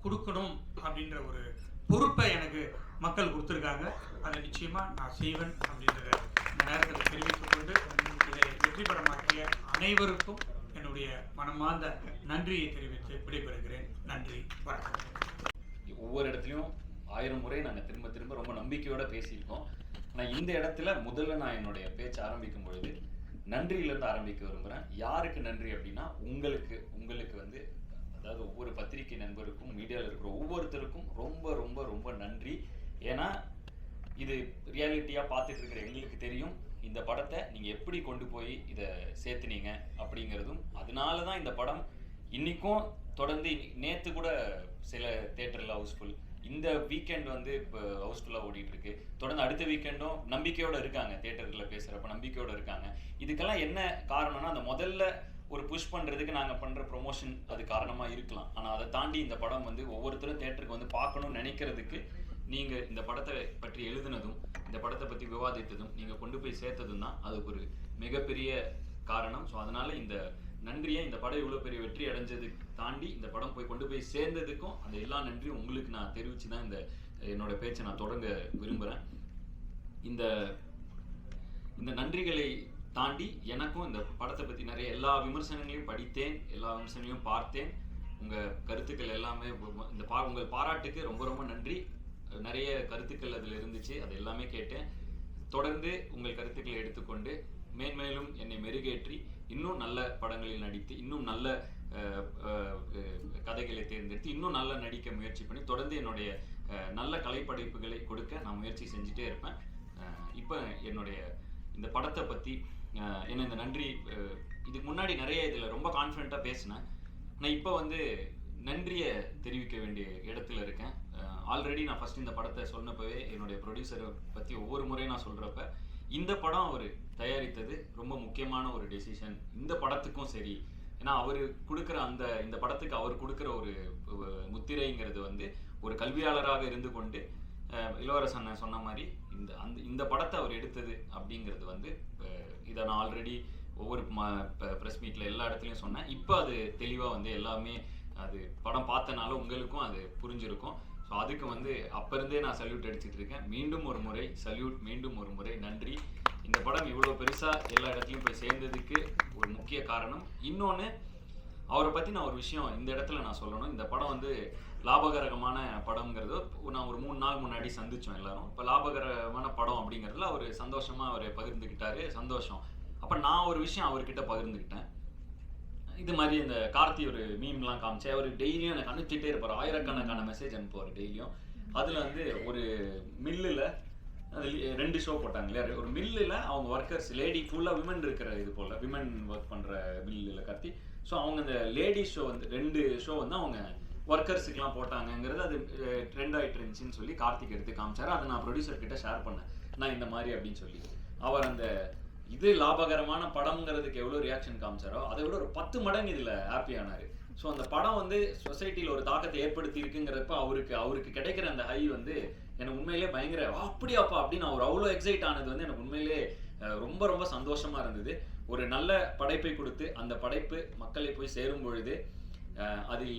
கொடுக்கணும் அப்படின்ற ஒரு பொறுப்பை எனக்கு மக்கள் கொடுத்துருக்காங்க. அதை நிச்சயமாக நான் செய்வேன் அப்படின்றத இந்த நேரத்தில் தெரிவித்துக்கொண்டு இதை வெற்றி படமாக்கிய அனைவருக்கும் என்னுடைய மனமார்ந்த நன்றியை தெரிவித்து விடைபெறுகிறேன். நன்றி, வணக்கம். ஒவ்வொரு இடத்துலையும் 1000 முறை நாங்கள் திரும்ப திரும்ப ரொம்ப நம்பிக்கையோடு பேசியிருக்கோம். நான் இந்த இடத்துல முதல்ல நான் என்னுடைய பேச்சு ஆரம்பிக்கும் பொழுது நன்றியிலேருந்து ஆரம்பிக்க விரும்புகிறேன். யாருக்கு நன்றி அப்படின்னா உங்களுக்கு வந்து, அதாவது ஒவ்வொரு பத்திரிகை நண்பருக்கும், மீடியாவில் இருக்கிற ஒவ்வொருத்தருக்கும் ரொம்ப ரொம்ப ரொம்ப நன்றி. ஏன்னா இது ரியாலிட்டியாக பார்த்துட்டு இருக்கிற எங்களுக்கு தெரியும் இந்த படத்தை நீங்கள் எப்படி கொண்டு போய் இதை சேர்த்துனீங்க அப்படிங்கிறதும். அதனால தான் இந்த படம் இன்றைக்கும் தொடர்ந்து, நேற்று கூட சில தேட்டரில் ஹவுஸ்ஃபுல், இந்த வீக்கெண்ட் வந்து இப்போ ஹவுஸ்ஃபுல்லாக ஓடிட்டுருக்கு. தொடர்ந்து அடுத்த வீக்கெண்டும் நம்பிக்கையோடு இருக்காங்க, தேட்டரில் பேசுகிறப்ப நம்பிக்கையோடு இருக்காங்க. இதுக்கெல்லாம் என்ன காரணம்னா, அந்த முதல்ல ஒரு புஷ் பண்ணுறதுக்கு நாங்கள் பண்ணுற ப்ரொமோஷன் அது காரணமாக இருக்கலாம். ஆனால் அதை தாண்டி இந்த படம் வந்து ஒவ்வொருத்தரும் தேட்டருக்கு வந்து பார்க்கணும்னு நினைக்கிறதுக்கு நீங்கள் இந்த படத்தை பற்றி எழுதுனதும், இந்த படத்தை பற்றி விவாதித்ததும், நீங்கள் கொண்டு போய் சேர்த்ததும் தான் அதுக்கு ஒரு மிகப்பெரிய காரணம். ஸோ அதனால் இந்த நன்றியை, இந்த படம் இவ்வளோ பெரிய வெற்றி அடைஞ்சதுக்கு தாண்டி இந்த படம் போய் கொண்டு போய் சேர்ந்ததுக்கும் அந்த எல்லா நன்றியும் உங்களுக்கு நான் தெரிவித்து தான் இந்த என்னோட பேச்சை நான் தொடங்க விரும்புகிறேன். இந்த நன்றிகளை தாண்டி எனக்கும் இந்த படத்தை பற்றி நிறைய எல்லா விமர்சனங்களையும் படித்தேன், எல்லா விமர்சனங்களையும் பார்த்தேன். உங்கள் கருத்துக்கள் எல்லாமே உங்கள் பாராட்டுக்கு ரொம்ப ரொம்ப நன்றி. நிறைய கருத்துக்கள் அதில் இருந்துச்சு, அது எல்லாமே கேட்டேன். தொடர்ந்து உங்கள் கருத்துக்களை எடுத்துக்கொண்டு மேன்மேலும் என்னை மெருகேற்றி இன்னும் நல்ல படங்களில் நடித்து, இன்னும் நல்ல கதைகளை தேர்ந்தெடுத்து இன்னும் நல்லா நடிக்க முயற்சி பண்ணி தொடர்ந்து என்னுடைய நல்ல கலைப்படைப்புகளை கொடுக்க நான் முயற்சி செஞ்சுட்டே இருப்பேன். இப்போ என்னுடைய இந்த படத்தை பற்றி என்ன இந்த நன்றி, இதுக்கு முன்னாடி நிறைய இதில் ரொம்ப கான்ஃபிடென்ட்டாக பேசினேன். நான் இப்போ வந்து நன்றியை தெரிவிக்க வேண்டிய இடத்துல இருக்கேன். ஆல்ரெடி நான் ஃபஸ்ட் இந்த படத்தை சொன்னப்பவே என்னுடைய ப்ரொடியூசரை பற்றி ஒவ்வொரு முறையும் நான் சொல்கிறப்ப, இந்த படம் அவர் தயாரித்தது ரொம்ப முக்கியமான ஒரு டெசிஷன் இந்த படத்துக்கும் சரி. ஏன்னா அவர் கொடுக்குற இந்த படத்துக்கு அவர் கொடுக்குற ஒரு முத்திரைங்கிறது வந்து ஒரு கல்வியாளராக இருந்து கொண்டு இளவரசன் சொன்ன மாதிரி இந்த படத்தை அவர் எடுத்தது அப்படிங்கிறது வந்து, இதை நான் ஆல்ரெடி ஒவ்வொரு ப்ரெஸ் மீட்டில் எல்லா இடத்துலையும் சொன்னேன். இப்போ அது தெளிவாக வந்து எல்லாமே அது படம் பார்த்தனால உங்களுக்கும் அது புரிஞ்சிருக்கும். ஸோ அதுக்கு வந்து அப்போ இருந்தே நான் சல்யூட் அடிச்சுட்டு இருக்கேன். மீண்டும் ஒரு முறை சல்யூட், மீண்டும் ஒரு முறை நன்றி. இந்த படம் இவ்வளோ பெருசாக எல்லா இடத்துலையும் போய் சேர்ந்ததுக்கு ஒரு முக்கிய காரணம். இன்னொன்று, அவரை பற்றி நான் ஒரு விஷயம் இந்த இடத்துல நான் சொல்லணும். இந்த படம் வந்து லாபகரமான படம்ங்கிறது நான் ஒரு 3 நாள் முன்னாடி சந்தித்தோம் எல்லாரும். இப்போ லாபகரமான படம் அப்படிங்கிறதுல அவர் சந்தோஷமாக அவர் பகிர்ந்துக்கிட்டாரு, சந்தோஷம். அப்போ நான் ஒரு விஷயம் அவர்கிட்ட பகிர்ந்துக்கிட்டேன். இது மாதிரி இந்த கார்த்தி ஒரு மீம்லாம் காமிச்சேன். அவர் டெய்லியும் எனக்கு அனுப்பிச்சிட்டே இருப்பார், ஆயிரக்கணக்கான மெசேஜ் அனுப்புவார் டெய்லியும். அதில் வந்து ஒரு மில்லில் அது 2 ஷோ போட்டாங்க இல்லையா, ஒரு மில்லில் அவங்க ஒர்க்கர்ஸ் லேடி ஃபுல்லாக விமன் இருக்கிற இது போல் விமன் ஒர்க் பண்ணுற மில்லில் கார்த்தி. ஸோ அவங்க இந்த லேடிஸ் ஷோ வந்து 2 ஷோ வந்து அவங்க ஒர்க்கர்ஸுக்கெலாம் போட்டாங்கங்கிறது அது ட்ரெண்ட் ஆகிட்டு இருந்துச்சுன்னு சொல்லி கார்த்திக் எடுத்து காமிச்சார். அதை நான் ப்ரொடியூசர் கிட்ட ஷேர் பண்ணேன், நான் இந்த மாதிரி அப்படின்னு சொல்லி. அவர் அந்த இது லாபகரமான படம்ங்கிறதுக்கு எவ்வளோ ரியாக்ஷன் காமிச்சாரோ அதை விட ஒரு 10 மடங்கு இதில் ஹாப்பியானார். ஸோ அந்த படம் வந்து சொசைட்டியில் ஒரு தாக்கத்தை ஏற்படுத்தி இருக்குங்கிறப்ப அவருக்கு கிடைக்கிற அந்த ஹை வந்து எனக்கு உண்மையிலே பயங்கர அப்படியாப்பா அப்படின்னு அவர் அவ்வளோ எக்ஸைட் ஆனது வந்து எனக்கு உண்மையிலே ரொம்ப ரொம்ப சந்தோஷமாக இருந்தது. ஒரு நல்ல படைப்பை கொடுத்து அந்த படைப்பு மக்களை போய் சேரும் பொழுது அதில்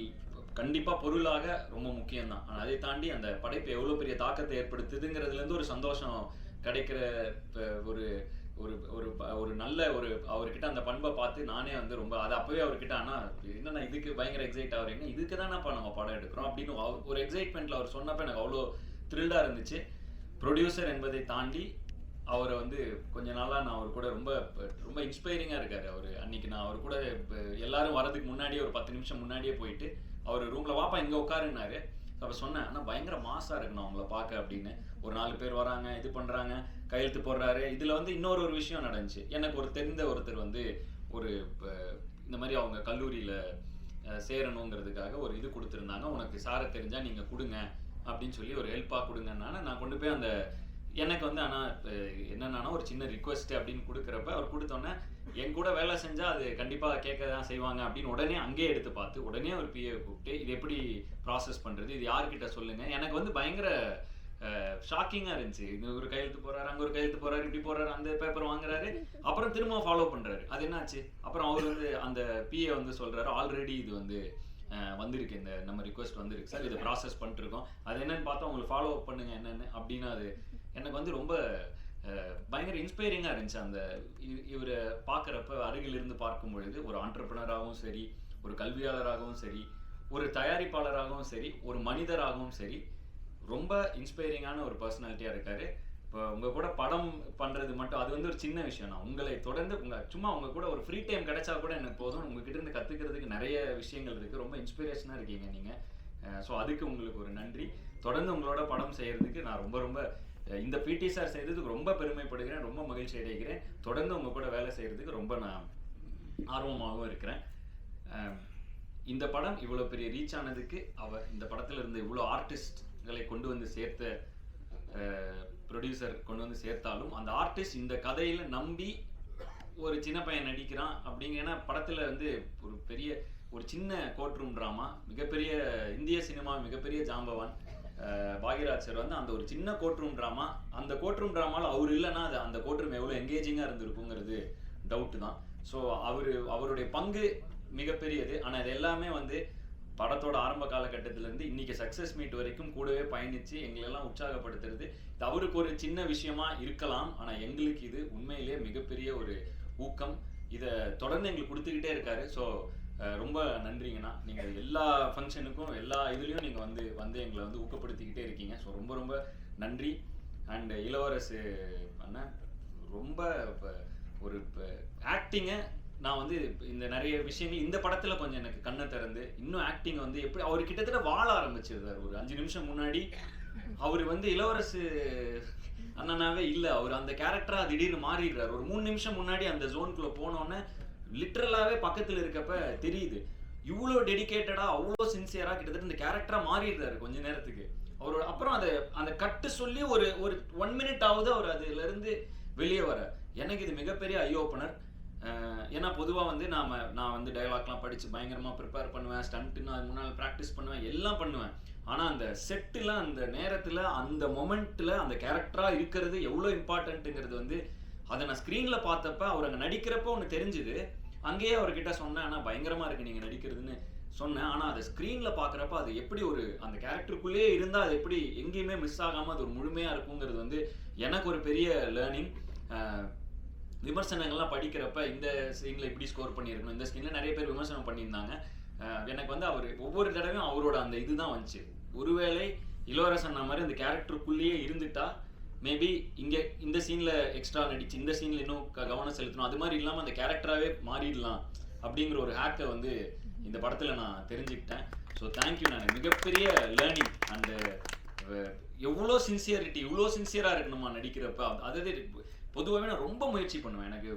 கண்டிப்பாக பொருளாக ரொம்ப முக்கியம்தான். ஆனால் அதை தாண்டி அந்த படைப்பு எவ்வளோ பெரிய தாக்கத்தை ஏற்படுத்துதுங்கிறதுலேருந்து ஒரு சந்தோஷம் கிடைக்கிற ஒரு ஒரு ஒரு ஒரு நல்ல ஒரு அவர்கிட்ட அந்த பண்பை பார்த்து நானே வந்து ரொம்ப அது அப்போவே அவர்கிட்ட ஆனால் என்னன்னா இதுக்கு பயங்கர எக்ஸைட் ஆகிறீங்க, இதுக்கு தானேப்பா நம்ம படம் எடுக்கிறோம் அப்படின்னு ஒரு எக்ஸைட்மெண்ட்டில் அவர் சொன்னப்போ எனக்கு அவ்வளோ த்ரில்டாக இருந்துச்சு. ப்ரொடியூசர் என்பதை தாண்டி அவரை வந்து கொஞ்ச நாளாக நான் அவர் கூட ரொம்ப ரொம்ப இன்ஸ்பைரிங்காக இருக்கார். அவர் அன்றைக்கி நான் அவர் கூட எல்லாரும் வரதுக்கு முன்னாடியே ஒரு 10 நிமிஷம் முன்னாடியே போயிட்டு அவர் ரூமில் வாப்பா இங்கே உட்காருன்னாரு. அப்போ சொன்னேன், ஆனால் பயங்கர மாசாக இருக்குண்ணா அவங்கள பார்க்க அப்படின்னு. ஒரு 4 பேர் வராங்க, இது பண்ணுறாங்க, கையெழுத்து போடுறாரு. இதில் வந்து இன்னொரு விஷயம் நடந்துச்சு. எனக்கு ஒரு தெரிந்த ஒருத்தர் வந்து ஒரு இந்த மாதிரி அவங்க கல்லூரியில் சேரணுங்கிறதுக்காக ஒரு இது கொடுத்துருந்தாங்க, உனக்கு சாரை தெரிஞ்சால் நீங்கள் கொடுங்க அப்படின்னு சொல்லி ஒரு ஹெல்ப்பாக கொடுங்கன்னால நான் கொண்டு போய் அந்த எனக்கு வந்து ஆனால் என்னென்னா ஒரு சின்ன ரிக்வெஸ்ட் அப்படின்னு கொடுக்குறப்ப அவர் கொடுத்தோன்னே என் கூட வேலை செஞ்சால் அது கண்டிப்பாக கேட்க தான் செய்வாங்க அப்படின்னு உடனே அங்கேயே எடுத்து பார்த்து உடனே ஒரு பிஏ கூப்பிட்டு இது எப்படி ப்ராசஸ் பண்ணுறது, இது யார்கிட்ட சொல்லுங்கள். எனக்கு வந்து பயங்கர ஷாக்கிங்காக இருந்துச்சு. இது ஒரு கையெழுத்து போடுறாரு, அங்கே ஒரு கையெழுத்து போடுறாரு, இப்படி போடுறாரு, அந்த பேப்பர் வாங்குறாரு, அப்புறம் திரும்ப ஃபாலோ பண்ணுறாரு. அது என்னாச்சு? அப்புறம் அவர் வந்து அந்த பிஏ வந்து சொல்கிறாரு, ஆல்ரெடி இது வந்து வந்திருக்கு, இந்த நம்ம ரிக்வெஸ்ட் வந்திருக்கு சார், இதை ப்ராசஸ் பண்ணிட்டுருக்கோம், அது என்னன்னு பார்த்தா உங்களுக்கு ஃபாலோ அப் பண்ணுங்க என்னென்னு அப்படின்னு. அது எனக்கு வந்து ரொம்ப பயங்கர இன்ஸ்பைரிங்காக இருந்துச்சு. அந்த இவரை பார்க்குறப்ப அருகிலிருந்து பார்க்கும் பொழுது ஒரு ஆண்டர்ப்ரனராகவும் சரி, ஒரு கல்வியாளராகவும் சரி, ஒரு தயாரிப்பாளராகவும் சரி, ஒரு மனிதராகவும் சரி, ரொம்ப இன்ஸ்பைரிங்கான ஒரு பர்சனாலிட்டியாக இருக்கார். இப்போ உங்கள் கூட படம் பண்ணுறது மட்டும் அது வந்து ஒரு சின்ன விஷயம். நான் உங்களை தொடர்ந்து சும்மா உங்கள் கூட ஒரு ஃப்ரீ டைம் கிடைச்சா கூட எனக்கு போதும். உங்ககிட்ட இருந்து கற்றுக்கிறதுக்கு நிறைய விஷயங்கள் இருக்குது. ரொம்ப இன்ஸ்பிரேஷனாக இருக்கீங்க நீங்கள். ஸோ அதுக்கு உங்களுக்கு ஒரு நன்றி. தொடர்ந்து உங்களோட படம் செய்கிறதுக்கு நான் ரொம்ப ரொம்ப இந்த பிடி சார் செய்கிறதுக்கு ரொம்ப பெருமைப்படுகிறேன், ரொம்ப மகிழ்ச்சி அடைகிறேன். தொடர்ந்து உங்கள் கூட வேலை செய்கிறதுக்கு ரொம்ப நான் ஆர்வமாகவும் இருக்கிறேன். இந்த படம் இவ்வளோ பெரிய ரீச் ஆனதுக்கு இந்த படத்தில் இருந்த இவ்வளோ ஆர்டிஸ்ட்களை கொண்டு வந்து சேர்த்த ப்ரொடியூசர் கொண்டு வந்து சேர்த்தாலும் அந்த ஆர்டிஸ்ட் இந்த கதையில் நம்பி ஒரு சின்ன பையன் நடிக்கிறான் அப்படிங்க. ஏன்னா படத்தில் வந்து ஒரு பெரிய ஒரு சின்ன கோர்ட் ரூம் ட்ராமா, மிகப்பெரிய இந்திய சினிமா மிகப்பெரிய ஜாம்பவான் பாக்யராஜ் சார் வந்து அந்த ஒரு சின்ன கோர்ட் ரூம் ட்ராமா, அந்த கோர்ட் ரூம் ட்ராமாவில் அவர் இல்லைன்னா அது அந்த கோர்ட் ரூம் எவ்வளோ எங்கேஜிங்காக இருந்திருக்குங்கிறது டவுட்டு தான். ஸோ அவருடைய பங்கு மிகப்பெரியது. ஆனால் இது எல்லாமே வந்து படத்தோட ஆரம்ப காலகட்டத்திலேருந்து இன்றைக்கி சக்ஸஸ் மீட் வரைக்கும் கூடவே பயணித்து எங்களெல்லாம் உற்சாகப்படுத்துறது இது அவருக்கு ஒரு சின்ன விஷயமா இருக்கலாம். ஆனால் எங்களுக்கு இது உண்மையிலேயே மிகப்பெரிய ஒரு ஊக்கம். இதை தொடர்ந்து எங்களுக்கு கொடுத்துக்கிட்டே இருக்காரு. ஸோ ரொம்ப நன்றிங்கண்ணா. நீங்கள் எல்லா ஃபங்க்ஷனுக்கும் எல்லா இதுலேயும் நீங்கள் வந்து எங்களை வந்து ஊக்கப்படுத்திக்கிட்டே இருக்கீங்க. ஸோ ரொம்ப ரொம்ப நன்றி. அண்ட் இளவரசு அண்ணன் ரொம்ப ஒரு ஆக்டிங்கை நான் வந்து இந்த நிறைய விஷயங்கள் இந்த படத்தில் கொஞ்சம் எனக்கு கண்ணை திறந்து இன்னும் ஆக்டிங் வந்து எப்படி அவர் கிட்டத்தட்ட வாழ ஆரம்பிச்சிருந்தார். ஒரு 5 நிமிஷம் முன்னாடி அவர் வந்து இளவரசு அண்ணனாவே இல்லை, அவர் அந்த கேரக்டராக திடீர்னு மாறிடுறாரு. ஒரு 3 நிமிஷம் முன்னாடி அந்த ஜோனுக்குள்ளே போனோன்னே லிட்ரலாகவே பக்கத்தில் இருக்கப்ப தெரியுது இவ்வளோ டெடிக்கேட்டடாக அவ்வளோ சின்சியராக கிட்டத்தட்ட இந்த கேரக்டராக மாறிடுறாரு கொஞ்ச நேரத்துக்கு. அவரோட அப்புறம் அந்த கட்டு சொல்லி ஒரு 1 மினிட் ஆகுது அவர் அதுலேருந்து வெளியே வர. எனக்கு இது மிகப்பெரிய ஐ ஓப்பனர். ஏன்னா பொதுவாக வந்து நான் வந்து டைலாக்லாம் படித்து பயங்கரமாக ப்ரிப்பேர் பண்ணுவேன், ஸ்டண்ட்டுன்னு அது முன்னால் ப்ராக்டிஸ் பண்ணுவேன், எல்லாம் பண்ணுவேன். ஆனால் அந்த செட்டில் அந்த நேரத்தில் அந்த மொமெண்ட்டில் அந்த கேரக்டராக இருக்கிறது எவ்வளோ இம்பார்ட்டண்ட்டுங்கிறது வந்து அதை நான் ஸ்க்ரீனில் பார்த்தப்ப அவர் அங்கே நடிக்கிறப்போ ஒன்று தெரிஞ்சுது. அங்கேயே அவர்கிட்ட சொன்னேன், ஆனால் பயங்கரமாக இருக்குது நீங்கள் நடிக்கிறதுன்னு சொன்னேன். ஆனால் அதை ஸ்க்ரீனில் பார்க்குறப்ப அது எப்படி ஒரு அந்த கேரக்டருக்குள்ளேயே இருந்தால் அது எப்படி எங்கேயுமே மிஸ் ஆகாமல் அது ஒரு முழுமையாக இருக்குங்கிறது வந்து எனக்கு ஒரு பெரிய லேர்னிங். விமர்சனங்கள்லாம் படிக்கிறப்ப இந்த சீனில் இப்படி ஸ்கோர் பண்ணியிருக்கணும், இந்த சீனில் நிறைய பேர் விமர்சனம் பண்ணியிருந்தாங்க. எனக்கு வந்து அவர் ஒவ்வொரு தடவையும் அவரோட அந்த இதுதான் வந்துச்சு. ஒருவேளை இளவரசன் மாதிரி அந்த கேரக்டருக்குள்ளேயே இருந்துட்டா மேபி இங்கே இந்த சீனில் எக்ஸ்ட்ரா நடிச்சு இந்த சீனில் இன்னும் கவனம் செலுத்தணும், அது மாதிரி இல்லாமல் அந்த கேரக்டராகவே மாறிடலாம் அப்படிங்கிற ஒரு ஹேக்கை வந்து இந்த படத்தில் நான் தெரிஞ்சுக்கிட்டேன். So thank you. நான் மிகப்பெரிய லேர்னிங். அந்த எவ்வளோ சின்சியரிட்டி, இவ்வளோ சின்சியராக இருக்கணுமா நடிக்கிறப்ப. அதாவது பொதுவாகவே நான் ரொம்ப முயற்சி பண்ணுவேன். எனக்கு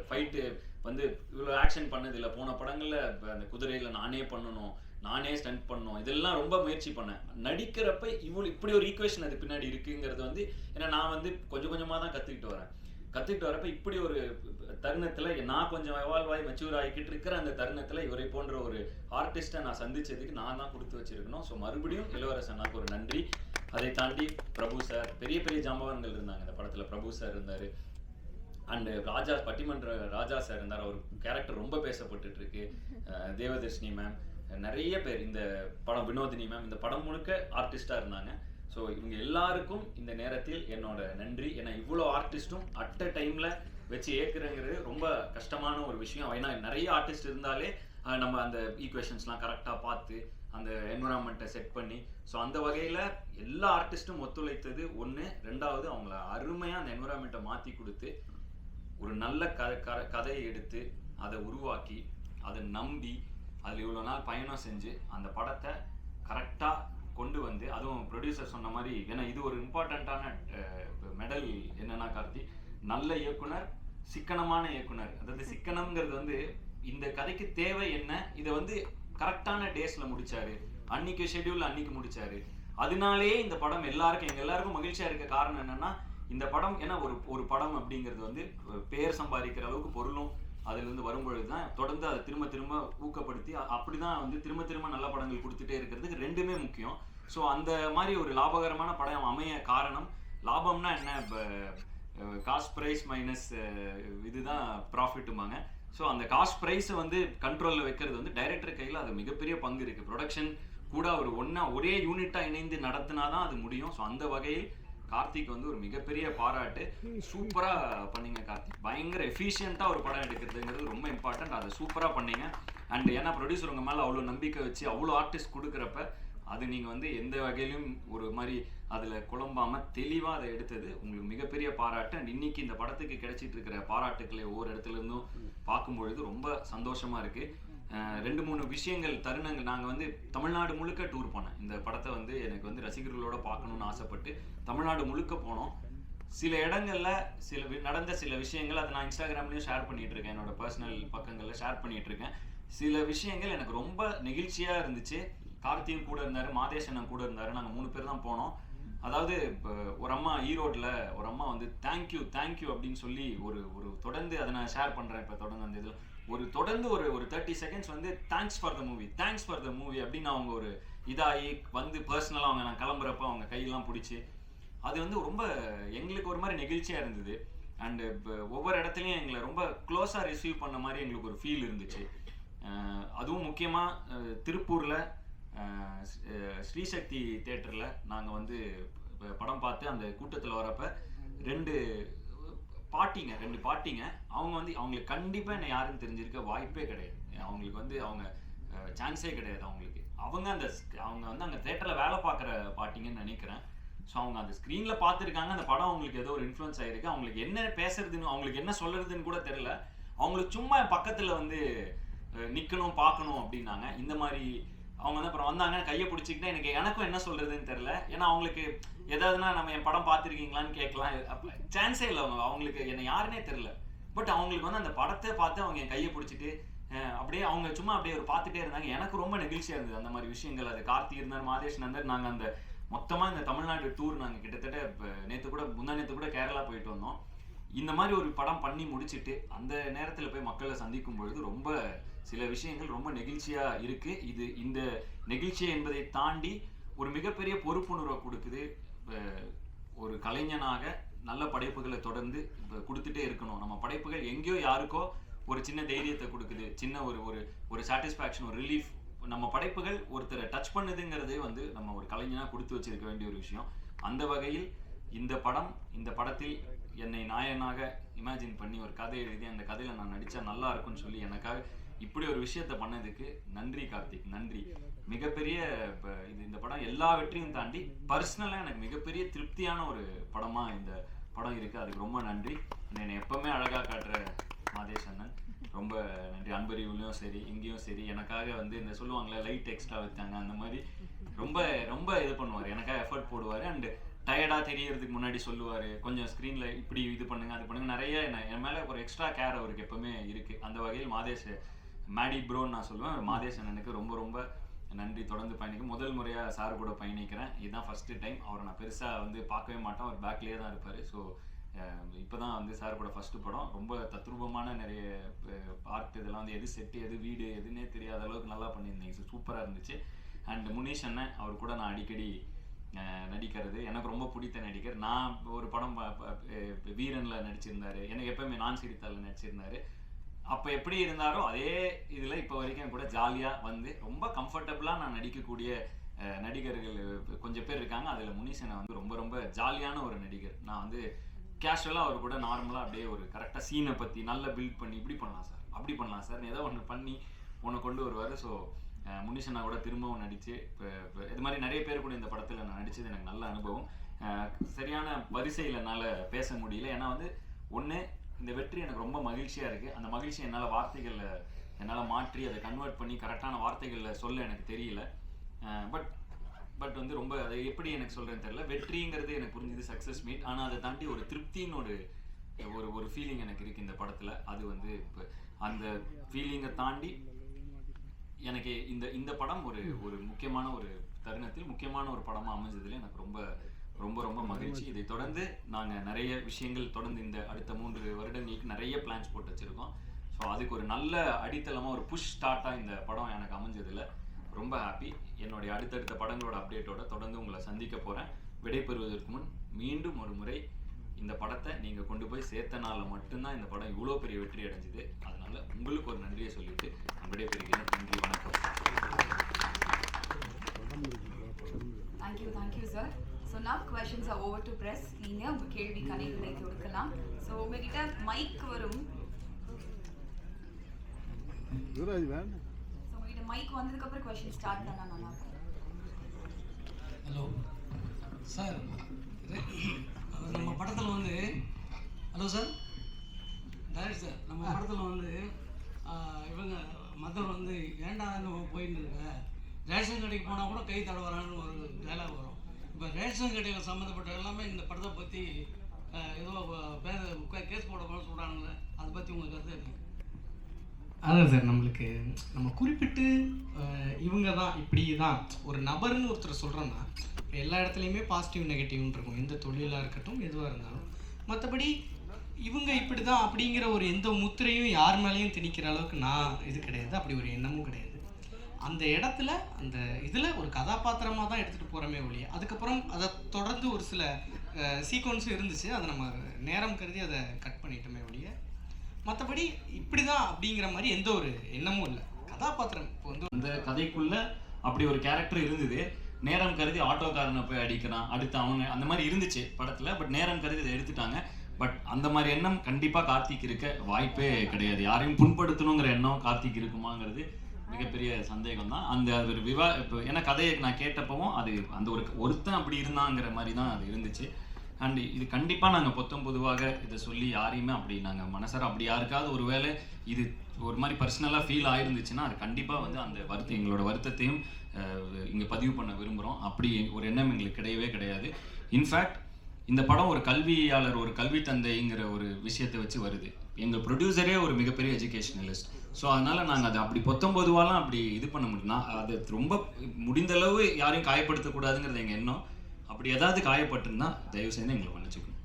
ஃபைட்டு வந்து இவ்வளோ ஆக்ஷன் பண்ணதில்லை. போன படங்களில் அந்த குதிரையில் நானே பண்ணணும், நானே ஸ்டண்ட் பண்ணணும், இதெல்லாம் ரொம்ப முயற்சி பண்ணேன். நடிக்கிறப்ப இப்படி ஒரு ஈக்குவேஷன் அது பின்னாடி இருக்குங்கிறது வந்து ஏன்னா நான் வந்து கொஞ்சம் கொஞ்சமாக தான் கற்றுக்கிட்டு வரப்ப இப்படி ஒரு தருணத்தில் நான் கொஞ்சம் எவால்வ் ஆகி மெச்சூர் ஆகிக்கிட்டு இருக்கிற அந்த தருணத்தில் இவரை போன்ற ஒரு ஆர்டிஸ்ட்டை நான் சந்திச்சதுக்கு நான் தான் கொடுத்து வச்சிருக்கணும். ஸோ மறுபடியும் இளவரசனாக்கு ஒரு நன்றி. அதை தாண்டி பிரபு சார், பெரிய பெரிய ஜாம்பவான்கள் இருந்தாங்க இந்த படத்தில். பிரபு சார் இருந்தார், அண்டு ராஜா, பட்டிமன்ற ராஜா சார் இருந்தார், அவர் கேரக்டர் ரொம்ப பேசப்பட்டுட்டு இருக்கு. தேவதர்ஷினி மேம், நிறைய பேர் இந்த படம், வினோதினி மேம், இந்த படம் முழுக்க ஆர்டிஸ்டாக இருந்தாங்க. ஸோ இவங்க எல்லாருக்கும் இந்த நேரத்தில் என்னோட நன்றி. ஏன்னா இவ்வளோ ஆர்டிஸ்ட்டும் அட் அ டைமில் வச்சு ஏற்கிறங்கிறது ரொம்ப கஷ்டமான ஒரு விஷயம். ஏன்னா நிறைய ஆர்டிஸ்ட் இருந்தாலே நம்ம அந்த ஈக்குவேஷன்ஸ்லாம் கரெக்டாக பார்த்து அந்த என்விரான்மெண்ட்டை செட் பண்ணி, ஸோ அந்த வகையில் எல்லா ஆர்டிஸ்ட்டும் ஒத்துழைத்தது ஒன்று. ரெண்டாவது அவங்கள அருமையாக அந்த என்விரான்மெண்ட்டை மாற்றி கொடுத்து ஒரு நல்ல கதையை எடுத்து அதை உருவாக்கி அதை நம்பி அதில் இவ்வளோ நாள் பயணம் செஞ்சு அந்த படத்தை கரெக்டாக கொண்டு வந்து, அதுவும் ப்ரொடியூசர் சொன்ன மாதிரி, ஏன்னா இது ஒரு இம்பார்ட்டண்ட்டான மெடல் என்னன்னா கார்த்தி, நல்ல இயக்குனர், சிக்கனமான இயக்குனர். அதாவது சிக்கனம்ங்கிறது வந்து இந்த கதைக்கு தேவை என்ன, இதை வந்து கரெக்டான டேஸில் முடிச்சாரு, அன்னைக்கு ஷெட்யூல் அன்னைக்கு முடிச்சாரு. அதனாலேயே இந்த படம் எங்க எல்லாருக்கும் மகிழ்ச்சியாக இருக்க காரணம் என்னன்னா, இந்த படம் ஏன்னா ஒரு படம் அப்படிங்கிறது வந்து பேர் சம்பாதிக்கிற அளவுக்கு பொருளும் அதுலேருந்து வரும்பொழுது தான் தொடர்ந்து அதை திரும்ப ஊக்கப்படுத்தி அப்படிதான் வந்து திரும்ப நல்ல படங்கள் கொடுத்துட்டே இருக்கிறதுக்கு ரெண்டுமே முக்கியம். ஸோ அந்த மாதிரி ஒரு லாபகரமான படம் அமைய காரணம், லாபம்னா என்ன, காஸ்ட் ப்ரைஸ் மைனஸ் இதுதான் ப்ராஃபிட்டுமாங்க. ஸோ அந்த காஸ்ட் ப்ரைஸை வந்து கண்ட்ரோலில் வைக்கிறது வந்து டைரக்டர் கையில் அது மிகப்பெரிய பங்கு இருக்குது. ப்ரொடக்ஷன் கூட ஒரு ஒரே யூனிட்டாக இணைந்து நடத்தினா தான் அது முடியும். ஸோ அந்த வகையில் கார்த்திக் வந்து ஒரு மிகப்பெரிய பாராட்டு. சூப்பராக பண்ணீங்க கார்த்திக், பயங்கர எஃபிஷியண்ட்டாக ஒரு படம் எடுக்கிறதுங்கிறது ரொம்ப இம்பார்ட்டன்ட். அதை சூப்பராக பண்ணீங்க. அண்ட் ஏன்னா ப்ரொடியூசர் உங்கள் மேலே அவ்வளோ நம்பிக்கை வச்சு அவ்வளோ ஆர்டிஸ்ட் கொடுக்குறப்ப அது நீங்கள் வந்து எந்த வகையிலும் ஒரு மாதிரி அதில் குழம்பாமல் தெளிவாக அதை எடுத்தது உங்களுக்கு மிகப்பெரிய பாராட்டு. அண்ட் இன்னைக்கு இந்த படத்துக்கு கிடைச்சிட்டு இருக்கிற பாராட்டுக்களை ஒவ்வொரு இடத்துலேருந்தும் பார்க்கும்பொழுது ரொம்ப சந்தோஷமாக இருக்குது. 2-3 விஷயங்கள், தருணங்கள். நாங்கள் வந்து தமிழ்நாடு முழுக்க டூர் போனேன். இந்த படத்தை வந்து எனக்கு வந்து ரசிகர்களோட பார்க்கணுன்னு ஆசைப்பட்டு தமிழ்நாடு முழுக்க போனோம். சில இடங்களில் நடந்த சில விஷயங்கள் அதை நான் இன்ஸ்டாகிராம்லேயும் ஷேர் பண்ணிகிட்டு இருக்கேன், என்னோட பர்சனல் பக்கங்களில் ஷேர் பண்ணிகிட்டு இருக்கேன். சில விஷயங்கள் எனக்கு ரொம்ப நெகிழ்ச்சியாக இருந்துச்சு. கார்த்தியும் கூட இருந்தார், மாதேஷனும் கூட இருந்தார். நாங்கள் 3 பேர் தான் போனோம். அதாவது ஒரு அம்மா ஈரோட்டில் ஒரு அம்மா வந்து தேங்க்யூ அப்படின்னு சொல்லி ஒரு தொடர்ந்து அதை நான் ஷேர் பண்ணுறேன். இப்போ தொடர்ந்து அந்த இதில் தொடர்ந்து ஒரு 30 செகண்ட்ஸ் வந்து தேங்க்ஸ் ஃபார் த மூவி அப்படின்னு அவங்க ஒரு இதாகி வந்து பர்சனலாக அவங்க நான் கிளம்புறப்ப அவங்க கையெல்லாம் பிடிச்சி அது வந்து ரொம்ப எங்களுக்கு ஒரு மாதிரி நெகிழ்ச்சியாக இருந்தது. அண்டு ஒவ்வொரு இடத்துலையும் எங்களை ரொம்ப க்ளோஸாக ரிசீவ் பண்ண மாதிரி எங்களுக்கு ஒரு ஃபீல் இருந்துச்சு. அதுவும் முக்கியமாக திருப்பூரில் ஸ்ரீசக்தி தியேட்டரில் நாங்கள் வந்து படம் பார்த்து அந்த கூட்டத்தில் வரப்போ 2 பாட்டிங்க அவங்க வந்து அவங்களுக்கு கண்டிப்பாக என்னை யாருன்னு தெரிஞ்சிருக்க வாய்ப்பே கிடையாது. அவங்களுக்கு வந்து அவங்க சான்ஸே கிடையாது. அவங்க வந்து அங்கே தேட்டரில் வேலை பார்க்குற பாட்டிங்கன்னு நினைக்கிறேன். ஸோ அவங்க அந்த ஸ்க்ரீனில் பார்த்துருக்காங்க, அந்த படம் அவங்களுக்கு ஏதோ ஒரு இன்ஃப்ளூயன்ஸ் ஆகிருக்கு. அவங்களுக்கு என்ன பேசுறதுன்னு, அவங்களுக்கு என்ன சொல்கிறதுன்னு கூட தெரில. அவங்களுக்கு சும்மா பக்கத்தில் வந்து நிற்கணும் பார்க்கணும் அப்படின்னாங்க. இந்த மாதிரி அவங்க வந்து அப்புறம் வந்தாங்க, கையை பிடிச்சிக்கிட்டே எனக்கும் என்ன சொல்கிறதுன்னு தெரில. ஏன்னா அவங்களுக்கு எதாவதுனா நம்ம என் படம் பார்த்துருக்கீங்களான்னு கேட்கலாம், சான்ஸே இல்லை. அவங்களுக்கு என்னை யாருன்னே தெரில. பட் அவங்களுக்கு வந்து அந்த படத்தை பார்த்து அவங்க என் கையை பிடிச்சிட்டு அப்படியே அவங்க சும்மா அப்படியே ஒரு பார்த்துட்டே இருந்தாங்க. எனக்கு ரொம்ப நெகிழ்ச்சியாக இருந்தது அந்த மாதிரி விஷயங்கள். அது கார்த்தி இருந்தார், மாதேஷ் இருந்தார். நாங்கள் அந்த மொத்தமாக இந்த தமிழ்நாடு டூர் நாங்கள் கிட்டத்தட்ட முந்தா நேற்று கூட கேரளா போயிட்டு வந்தோம். இந்த மாதிரி ஒரு படம் பண்ணி முடிச்சுட்டு அந்த நேரத்தில் போய் மக்களை சந்திக்கும் பொழுது ரொம்ப சில விஷயங்கள் ரொம்ப நெகிழ்ச்சியாக இருக்குது. இந்த நெகிழ்ச்சி என்பதை தாண்டி ஒரு மிகப்பெரிய பொறுப்புணர்வை கொடுக்குது. ஒரு கலைஞனாக நல்ல படைப்புகளை தொடர்ந்து கொடுத்துட்டே இருக்கணும். நம்ம படைப்புகள் எங்கேயோ யாருக்கோ ஒரு சின்ன தைரியத்தை கொடுக்குது, சின்ன ஒரு சாட்டிஸ்ஃபேக்ஷன், ஒரு ரிலீஃப். நம்ம படைப்புகள் ஒருத்தரை டச் பண்ணுதுங்கிறதே வந்து நம்ம ஒரு கலைஞனாக கொடுத்து வச்சிருக்க வேண்டிய ஒரு விஷயம். அந்த வகையில் இந்த படத்தில் என்னை நாயனாக இமேஜின் பண்ணி ஒரு கதை எழுதி அந்த கதையில் நான் நடித்தா நல்லா இருக்கும்னு சொல்லி எனக்காக இப்படி ஒரு விஷயத்த பண்ணதுக்கு நன்றி கார்த்திக், நன்றி. மிகப்பெரிய இப்போ இந்த படம் எல்லா வெற்றியும் தாண்டி பர்சனலாக எனக்கு மிகப்பெரிய திருப்தியான ஒரு படமாக இந்த படம் இருக்குது. அதுக்கு ரொம்ப நன்றி. என்னை எப்போவுமே அழகாக காட்டுற மாதேஷ் அண்ணன் ரொம்ப நன்றி. அன்பறிவுலையும் சரி இங்கேயும் சரி எனக்காக இந்த சொல்லுவாங்களே லைட் எக்ஸ்ட்ரா வச்சாங்க அந்த மாதிரி ரொம்ப ரொம்ப இது பண்ணுவார், எனக்காக எஃபர்ட் போடுவார். அண்டு டயர்டாக தெரியறதுக்கு முன்னாடி சொல்லுவார், கொஞ்சம் ஸ்க்ரீனில் இப்படி இது பண்ணுங்க அது பண்ணுங்க, நிறைய என் மேலே ஒரு எக்ஸ்ட்ரா கேர் அவருக்கு எப்போவுமே இருக்குது. அந்த வகையில் மாதேஷ் மேடி ப்ரோன்னு நான் சொல்லுவேன். மாதேஷ் அண்ணனுக்கு ரொம்ப ரொம்ப நன்றி. தொடர்ந்து பயணிக்கும். முதல் முறையாக சார் கூட பயணிக்கிறேன். இதுதான் ஃபஸ்ட்டு டைம். அவரை நான் பெருசாக பார்க்கவே மாட்டேன், அவர் பேக்லேயே தான் இருப்பார். ஸோ இப்போ தான் சார் கூட ஃபஸ்ட்டு படம். ரொம்ப தத்ரூபமான நிறைய ஆர்ட் இதெல்லாம் எது செட்டு எது வீடு எதுன்னே தெரியாத அளவுக்கு நல்லா பண்ணியிருந்தீங்க. ஸோ சூப்பராக இருந்துச்சு. அண்ட் முனீஷ் அண்ணன் அவர் கூட நான் அடிக்கடி நடிக்கிறது எனக்கு ரொம்ப பிடித்த நடிகர். நான் ஒரு படம் வீரனில் நடிச்சிருந்தாரு, எனக்கு எப்போயுமே நான் சிரித்தால நடிச்சிருந்தாரு. அப்போ எப்படி இருந்தாரோ அதே இதில் இப்போ வரைக்கும் கூட ஜாலியாக ரொம்ப கம்ஃபர்டபுளாக நான் நடிக்கக்கூடிய நடிகர்கள் கொஞ்சம் பேர் இருக்காங்க. அதில் முனீஷனை ரொம்ப ரொம்ப ஜாலியான ஒரு நடிகர். நான் கேஷுவலாக அவர் கூட நார்மலாக அப்படியே ஒரு கரெக்டாக சீனை பற்றி நல்லா பில்ட் பண்ணி இப்படி பண்ணலாம் சார் அப்படி பண்ணலாம் சார் ஏதோ ஒன்று பண்ணி உன்னை கொண்டு வருவார். ஸோ முனிஷனா கூட திரும்பவும் நடித்து இப்போ இது மாதிரி நிறைய பேர் கூட இந்த படத்தில் நான் நடித்தது எனக்கு நல்ல அனுபவம். சரியான வரிசையில் என்னால் பேச முடியல. ஏன்னா ஒன்று இந்த வெற்றி எனக்கு ரொம்ப மகிழ்ச்சியாக இருக்குது. அந்த மகிழ்ச்சி என்னால் வார்த்தைகளில் என்னால் மாற்றி அதை கன்வெர்ட் பண்ணி கரெக்டான வார்த்தைகளில் சொல்ல எனக்கு தெரியல. பட் ரொம்ப அதை எப்படி எனக்கு சொல்கிறேன்னு தெரியல. வெற்றிங்கிறது எனக்கு புரிஞ்சுது, சக்ஸஸ் மீட். ஆனால் அதை தாண்டி ஒரு திருப்தின்னு ஒரு ஃபீலிங் எனக்கு இருக்குது இந்த படத்தில். அது இப்போ அந்த ஃபீலிங்கை தாண்டி எனக்கு இந்த படம் ஒரு முக்கியமான ஒரு தருணத்தில் முக்கியமான ஒரு படமாக அமைஞ்சதுல எனக்கு ரொம்ப ரொம்ப ரொம்ப மகிழ்ச்சி. இதை தொடர்ந்து நாங்கள் நிறைய விஷயங்கள் தொடர்ந்து இந்த அடுத்த 3 வருடங்களுக்கு நிறைய பிளான்ஸ் போட்டு வச்சுருக்கோம். ஸோ அதுக்கு ஒரு நல்ல அடித்தளமாக ஒரு புஷ் ஸ்டார்ட்டாக இந்த படம் எனக்கு அமைஞ்சதில் ரொம்ப ஹாப்பி. என்னுடைய அடுத்தடுத்த படங்களோட அப்டேட்டோட தொடர்ந்து உங்களை சந்திக்க போகிறேன். விடைபெறுவதற்கு முன் மீண்டும் ஒரு முறை இந்த படத்தை நீங்கள் கொண்டு போய் சேர்த்தனால மட்டும்தான் இந்த படம் இவ்வளோ பெரிய வெற்றி அடைஞ்சுது. அதனால உங்களுக்கு ஒரு நன்றியை சொல்லிட்டு நான் விடைபெறுகிறேன். நன்றி, வணக்கம். Thank you sir. So now questions are over to press. நீங்கள் உங்கள் கேள்வி கணைகளை கொடுக்கலாம். ஸோ உங்ககிட்ட மைக் வரும். உங்ககிட்ட மைக் வந்ததுக்கப்புறம் கொஸ்டின் ஸ்டார்ட் பண்ணால் நல்லா இருக்கும். ஹலோ சார், நம்ம படத்தில் ஹலோ சார் டைரக்ட் சார், நம்ம படத்தில் இவங்க மதர் ஏண்டான்னு போயிட்டு இருக்க, ரேஷன் கடைக்கு போனால் கூட கை தடவரான்னு ஒரு டைலாக் வரும். இப்போ ரேஷன் கடையில் சம்மந்தப்பட்ட எல்லாமே இந்த படத்தை பற்றி ஏதோ கேஸ் போட போல சொல்கிறாங்களே, அதை பற்றி உங்கள் கருத்து இருக்கு? அதான் சார், நம்ம குறிப்பிட்டு இவங்க தான் இப்படி தான் ஒரு நபர்னு ஒருத்தர் சொல்கிறோன்னா எல்லா இடத்துலையுமே பாசிட்டிவ் நெகட்டிவ்னு இருக்கும், எந்த தொழிலாக இருக்கட்டும் எதுவாக இருந்தாலும். மற்றபடி இவங்க இப்படி தான் அப்படிங்கிற ஒரு எந்த முத்திரையும் யார் மேலேயும் திணிக்கிற அளவுக்கு நான் இது கிடையாது, அப்படி ஒரு எண்ணமும் கிடையாது. அந்த இடத்துல அந்த இதில் ஒரு கதாபாத்திரமாக தான் எடுத்துகிட்டு போகிறோமே ஒழிய அதுக்கப்புறம் அதை தொடர்ந்து ஒரு சில சீக்வன்ஸும் இருந்துச்சு, அதை நம்ம நேரம் கருதி அதை கட் பண்ணிட்டோமே ஒழிய மற்றபடி இப்படி தான் அப்படிங்கிற மாதிரி எந்த ஒரு எண்ணமும் இல்லை. கதாபாத்திரம் இப்போ அந்த கதைக்குள்ள அப்படி ஒரு கேரக்டர் இருந்தது. நேரம் கருதி ஆட்டோக்காரனை போய் அடிக்கிறான், அடுத்து அவங்க அந்த மாதிரி இருந்துச்சு படத்தில். பட் நேரம் கருதி இதை எடுத்துட்டாங்க. பட் அந்த மாதிரி எண்ணம் கண்டிப்பாக கார்த்திக் இருக்க வாய்ப்பே கிடையாது. யாரையும் புண்படுத்தணுங்கிற எண்ணம் கார்த்திக் இருக்குமாங்கிறது மிகப்பெரிய சந்தேகம் தான். அந்த ஒரு இப்போ ஏன்னா கதையை நான் கேட்டப்பவும் அது அந்த ஒருத்தன் அப்படி இருந்தாங்கிற மாதிரி தான் அது இருந்துச்சு. அண்ட் இது கண்டிப்பாக நாங்கள் பொதுவாக இதை சொல்லி யாரையுமே அப்படி நாங்கள் மனசார அப்படி யாருக்காவது ஒரு வேளை இது ஒரு மாதிரி பர்சனலாக ஃபீல் ஆயிருந்துச்சுன்னா அது கண்டிப்பாக அந்த எங்களோட வருத்தத்தையும் இங்கே பதிவு பண்ண விரும்புகிறோம். அப்படி ஒரு எண்ணம் எங்களுக்கு கிடையவே கிடையாது. இன்ஃபேக்ட் இந்த படம் ஒரு கல்வியாளர் ஒரு கல்வி தந்தைங்கிற ஒரு விஷயத்தை வச்சு வருது. எங்கள் ப்ரொடியூசரே ஒரு மிகப்பெரிய எஜுகேஷனலிஸ்ட். ஸோ அதனால் நாங்கள் அதை அப்படி பொதுவாலாம் அப்படி இது பண்ண முடியும்னா அது ரொம்ப முடிந்தளவு யாரையும் காயப்படுத்தக்கூடாதுங்கிறது எங்கள் எண்ணம். அப்படி ஏதாவது காயப்பட்டிருந்தா தயவு செய்து எங்களை மன்னிச்சுக்கணும்.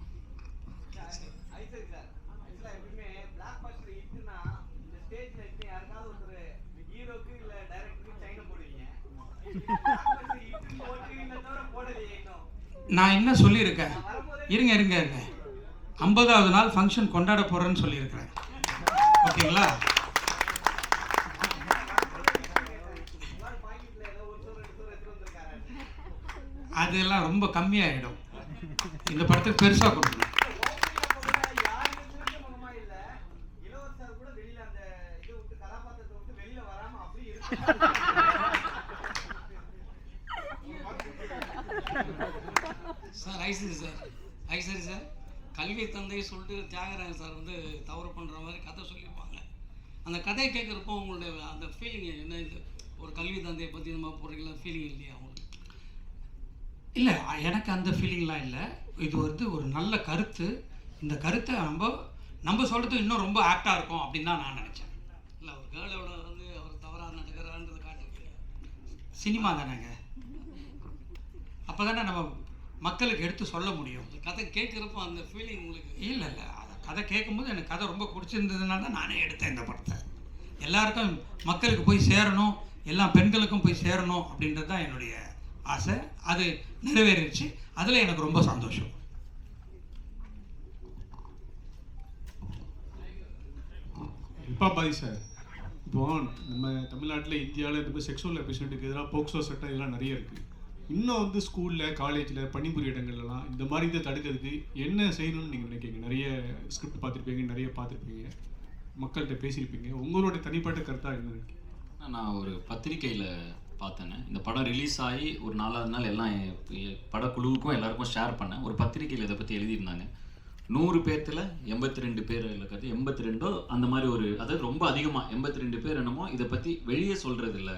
நான் என்ன சொல்லியிருக்கேன், இருங்க 50வது நாள் ஃபங்க்ஷன் கொண்டாட போகிறேன்னு சொல்லியிருக்கிறேன். ஓகேங்களா? அதெல்லாம் ரொம்ப கம்மியாகிடும். இந்த படத்துக்கு பெருசாக கொடுக்கணும். சார் ஐசரி சார் கல்வி தந்தை சொல்லிட்டு தியாகராஜன் சார் வந்து தவறு பண்ணுற மாதிரி கதை சொல்லியிருப்பாங்க. அந்த கதையை கேட்குறப்போ உங்களுடைய அந்த ஃபீலிங் என்ன? இது ஒரு கல்வி தந்தையை பற்றி நம்ம போடுறீங்களா, ஃபீலிங் இல்லையா உங்களுக்கு? இல்லை, எனக்கு அந்த ஃபீலிங்லாம் இல்லை. இது வந்து ஒரு நல்ல கருத்து. இந்த கருத்தை நம்ம சொல்கிறது இன்னும் ரொம்ப ஆக்டாக இருக்கும் அப்படின்னு தான் நான் நினச்சேன். இல்லை, ஒரு கேர்ளோட வந்து அவர் தவறாக நடக்கிறான்றது காட்டுறது சினிமா தானேங்க, அப்போ தானே நம்ம மக்களுக்கு எடுத்து சொல்ல முடியும். கதை கேட்குறப்போ அந்த ஃபீலிங் உங்களுக்கு? இல்லை கதை கேட்கும்போது எனக்கு கதை ரொம்ப பிடிச்சிருந்ததுனால தான் நானே எடுத்தேன் இந்த படத்தை. எல்லாருக்கும் மக்களுக்கு போய் சேரணும், எல்லா பெண்களுக்கும் போய் சேரணும் அப்படின்றது தான் என்னுடைய ஆசை. அது நிறைவேறிடுச்சு. அதில் எனக்கு ரொம்ப சந்தோஷம். பாதி சார், இப்போ நம்ம தமிழ்நாட்டில் இந்தியாவில் இந்த மாதிரி செக்ஷுவல் அபியூஸ்மெண்ட்டுக்கு எதிராக போக்சோ சட்டம் இதெல்லாம் நிறைய இருக்குது. இன்னும் வந்து ஸ்கூலில், காலேஜில், பணிபுரிய இடங்கள்லாம் இந்த மாதிரி இதை தடுக்கிறதுக்கு என்ன செய்யணும்னு நீங்கள் நினைக்கிறீங்க? நிறைய ஸ்கிரிப்ட் பார்த்துருப்பீங்க, நிறைய பார்த்துருப்பீங்க, மக்கள்கிட்ட பேசியிருப்பீங்க. உங்களோட தனிப்பட்ட கருத்தாக என்ன நினைக்கிறீங்க? நான் ஒரு பத்திரிக்கையில் பார்த்தேன்னு, இந்த படம் ரிலீஸ் ஆகி ஒரு 4வது நாள் எல்லாம் படக்குழுவுக்கும் எல்லாருக்கும் ஷேர் பண்ணேன். ஒரு பத்திரிக்கையில் இதை பற்றி எழுதியிருந்தாங்க. 100 பேர்த்தில் 82 பேர் இருக்கிறது, 82 அந்த மாதிரி ஒரு, அதாவது ரொம்ப அதிகமாக 82 பேர் என்னமோ இதை பற்றி வெளியே சொல்கிறது இல்லை,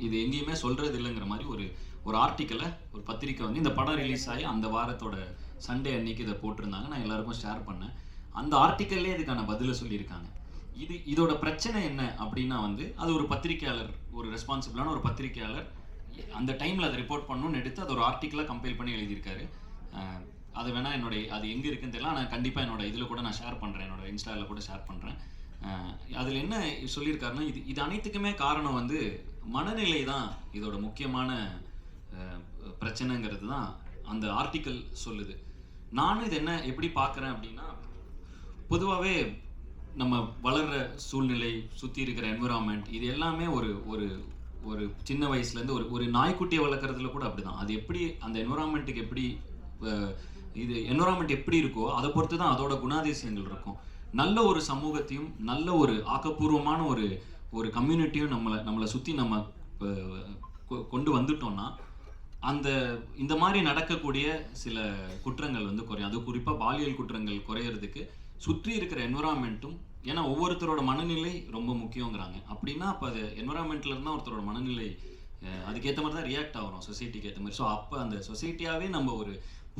இது எங்கேயுமே சொல்கிறது இல்லைங்கிற மாதிரி ஒரு ஆர்டிக்கலை ஒரு பத்திரிக்கை வந்து இந்த படம் ரிலீஸ் ஆகி அந்த வாரத்தோட சண்டே அன்னைக்கு இதை போட்டிருந்தாங்க. நான் எல்லாருக்கும் ஷேர் பண்ணேன். அந்த ஆர்டிக்கல்லே இதுக்கான பதிலை சொல்லியிருக்காங்க. இதோட பிரச்சனை என்ன அப்படின்னா வந்து, அது ஒரு பத்திரிக்கையாளர், ஒரு ரெஸ்பான்சிபிளான ஒரு பத்திரிக்கையாளர் அந்த டைமில் அதை ரிப்போர்ட் பண்ணணும்னு எடுத்து அது ஒரு ஆர்டிக்கலாக கம்பைல் பண்ணி எழுதியிருக்காரு. அது வேணால் அது எங்கே இருக்குன்னு தெரியல, நான் கண்டிப்பாக என்னோட இதில் கூட நான் ஷேர் பண்ணுறேன், என்னோட இன்ஸ்டாவில் கூட ஷேர் பண்ணுறேன். அதில் என்ன சொல்லியிருக்காருன்னா, இது அனைத்துக்குமே காரணம் வந்து மனநிலை தான் இதோட முக்கியமான பிரச்சனைங்கிறது தான் அந்த ஆர்டிக்கல் சொல்லுது. நானும் இது எப்படி பார்க்குறேன் அப்படின்னா, பொதுவாகவே நம்ம வளர்கிற சூழ்நிலை, சுற்றி இருக்கிற என்விரான்மெண்ட், இது எல்லாமே ஒரு சின்ன வயசுலேருந்து ஒரு நாய்க்குட்டியை வளர்க்குறதுல கூட அப்படி தான். அது எப்படி அந்த என்விரான்மெண்ட்டுக்கு எப்படி இது என்விரான்மெண்ட் எப்படி இருக்கோ அதை பொறுத்து தான் அதோட குணாதிசயங்கள் இருக்கும். நல்ல ஒரு சமூகத்தையும் நல்ல ஒரு ஆக்கப்பூர்வமான ஒரு கம்யூனிட்டியும் நம்மளை சுற்றி நம்ம கொண்டு வந்துட்டோம்னா இந்த மாதிரி நடக்கக்கூடிய சில குற்றங்கள் வந்து குறையும். அது குறிப்பாக பாலியல் குற்றங்கள் குறையிறதுக்கு சுற்றி இருக்கிற என்விரான்மெண்ட்டும், ஏன்னா ஒவ்வொருத்தரோட மனநிலை ரொம்ப முக்கியங்கிறாங்க. அப்படின்னா அப்போ அது என்விரான்மெண்ட்டில் இருந்தால் ஒருத்தரோட மனநிலை அதுக்கேற்ற மாதிரி தான் ரியாக்ட் ஆகிறோம், சொசைட்டிக்கு ஏற்ற மாதிரி. ஸோ அப்போ அந்த சொசைட்டியாகவே நம்ம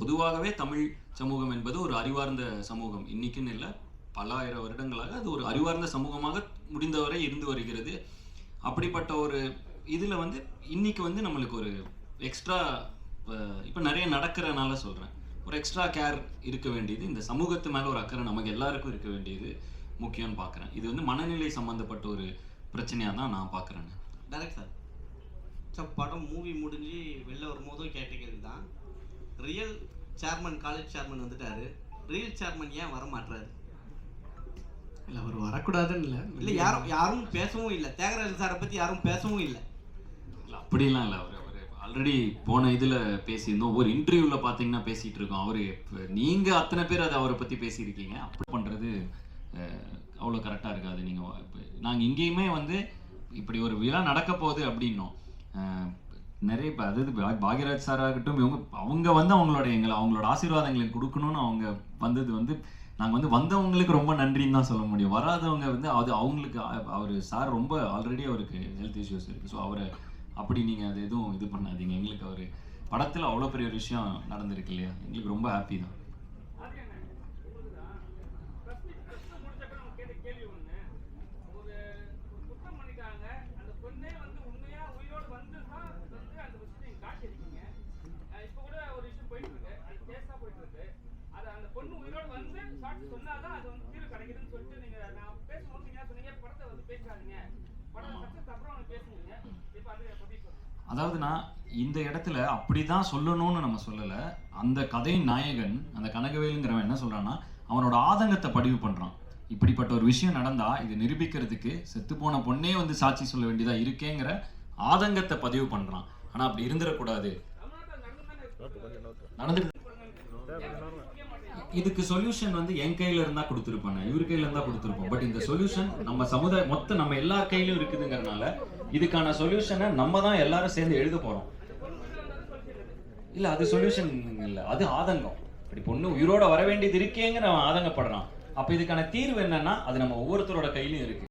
பொதுவாகவே தமிழ் சமூகம் என்பது ஒரு அறிவார்ந்த சமூகம். இன்றைக்குன்னு இல்லை, பல ஆயிரம் வருடங்களாக அது ஒரு அறிவார்ந்த சமூகமாக முடிந்தவரை இருந்து வருகிறது. அப்படிப்பட்ட ஒரு இதில் வந்து இன்றைக்கி வந்து நம்மளுக்கு ஒரு எக்ஸ்ட்ரா இப்போ நிறைய நடக்கிறனால சொல்கிறேன், ஒரு எக்ஸ்ட்ரா கேர் இருக்க வேண்டியது, இந்த சமூகத்து மேலே ஒரு அக்கறை நமக்கு எல்லாருக்கும் இருக்க வேண்டியது முக்கியம்னு பார்க்குறேன். இது வந்து மனநிலை சம்மந்தப்பட்ட ஒரு பிரச்சனையாக தான் நான் பார்க்குறேன். டேரக்ட் சார், படம் மூவி முடிஞ்சு வெளில வரும்போதும் கேட்டகரி தான், ரியல் சேர்மன், காலேஜ் சேர்மன் வந்துட்டாரு, ரியல் சேர்மன் ஏன் வர மாட்டுறாரு? இல்லை, அவர் வரக்கூடாதுன்னு இல்லை, யாரும் பேசவும் இல்லை, தியாகராஜன் சாரை பற்றி யாரும் பேசவும் இல்லை. அப்படிலாம் இல்லை, அவர் ஆல்ரெடி போன இதில் பேசியிருந்தோம், ஒரு இன்டர்வியூவில் பார்த்தீங்கன்னா பேசிகிட்டு இருக்கோம். நீங்கள் அத்தனை பேர் அதை அவரை பற்றி பேசியிருக்கீங்க. அப்படி பண்ணுறது அவ்வளோ கரெக்டாக இருக்காது. நாங்கள் இங்கேயுமே வந்து இப்படி ஒரு விழா நடக்க போகுது அப்படின்னோம். நிறைய அதாவது பாக்யராஜ் சாராகட்டும், அவங்க வந்து அவங்களோட ஆசீர்வாதங்களை கொடுக்கணும்னு அவங்க வந்தது வந்து, நாங்கள் வந்து வந்தவங்களுக்கு ரொம்ப நன்றின்னு தான் சொல்ல முடியும். வராதவங்க வந்து அவங்களுக்கு அவர் சார் ரொம்ப ஆல்ரெடி அவருக்கு ஹெல்த் இஷ்யூஸ் இருக்குது. ஸோ அவரை அப்படி நீங்கள் அது எதுவும் இது பண்ணாதீங்க. எங்களுக்கு அவர் படத்தில் அவ்வளோ பெரிய ஒரு விஷயம் நடந்திருக்கு இல்லையா, எங்களுக்கு ரொம்ப ஹாப்பி தான். அதாவது நான் இந்த இடத்துல அப்படிதான் சொல்லணும்னு நம்ம சொல்லலை. அந்த கதையின் நாயகன், அந்த கனகவேலுங்கிறவன் என்ன சொல்றான்னா, அவனோட ஆதங்கத்தை பதிவு பண்றான். இப்படிப்பட்ட ஒரு விஷயம் நடந்தா இது நிரூபிக்கிறதுக்கு செத்து போன பொண்ணே வந்து சாட்சி சொல்ல வேண்டியதா இருக்கேங்கிற ஆதங்கத்தை பதிவு பண்றான். ஆனா அப்படி இருந்துடக்கூடாது. இதுக்கு சொல்யூஷன் வந்து என் கையில இருந்தா கொடுத்துருப்பாங்க, இவர் கையில இருந்தா கொடுத்துருப்போம். பட் இந்த சொல்யூஷன் நம்ம சமுதாயம் நம்ம எல்லார் கையிலும் இருக்குதுங்கிறதுனால இதுக்கான சொல்யூஷனை நம்ம தான் எல்லாரும் சேர்ந்து எழுத போறோம். இல்ல அது சொல்யூஷன் இல்ல, அது ஆதங்கம். இப்படி பொண்ணு உயிரோட வர வேண்டியது இருக்கேங்க நம்ம ஆதங்கப்படுறான். அப்ப இதுக்கான தீர்வு என்னன்னா அது நம்ம ஒவ்வொருத்தரோட கையிலும் இருக்கு.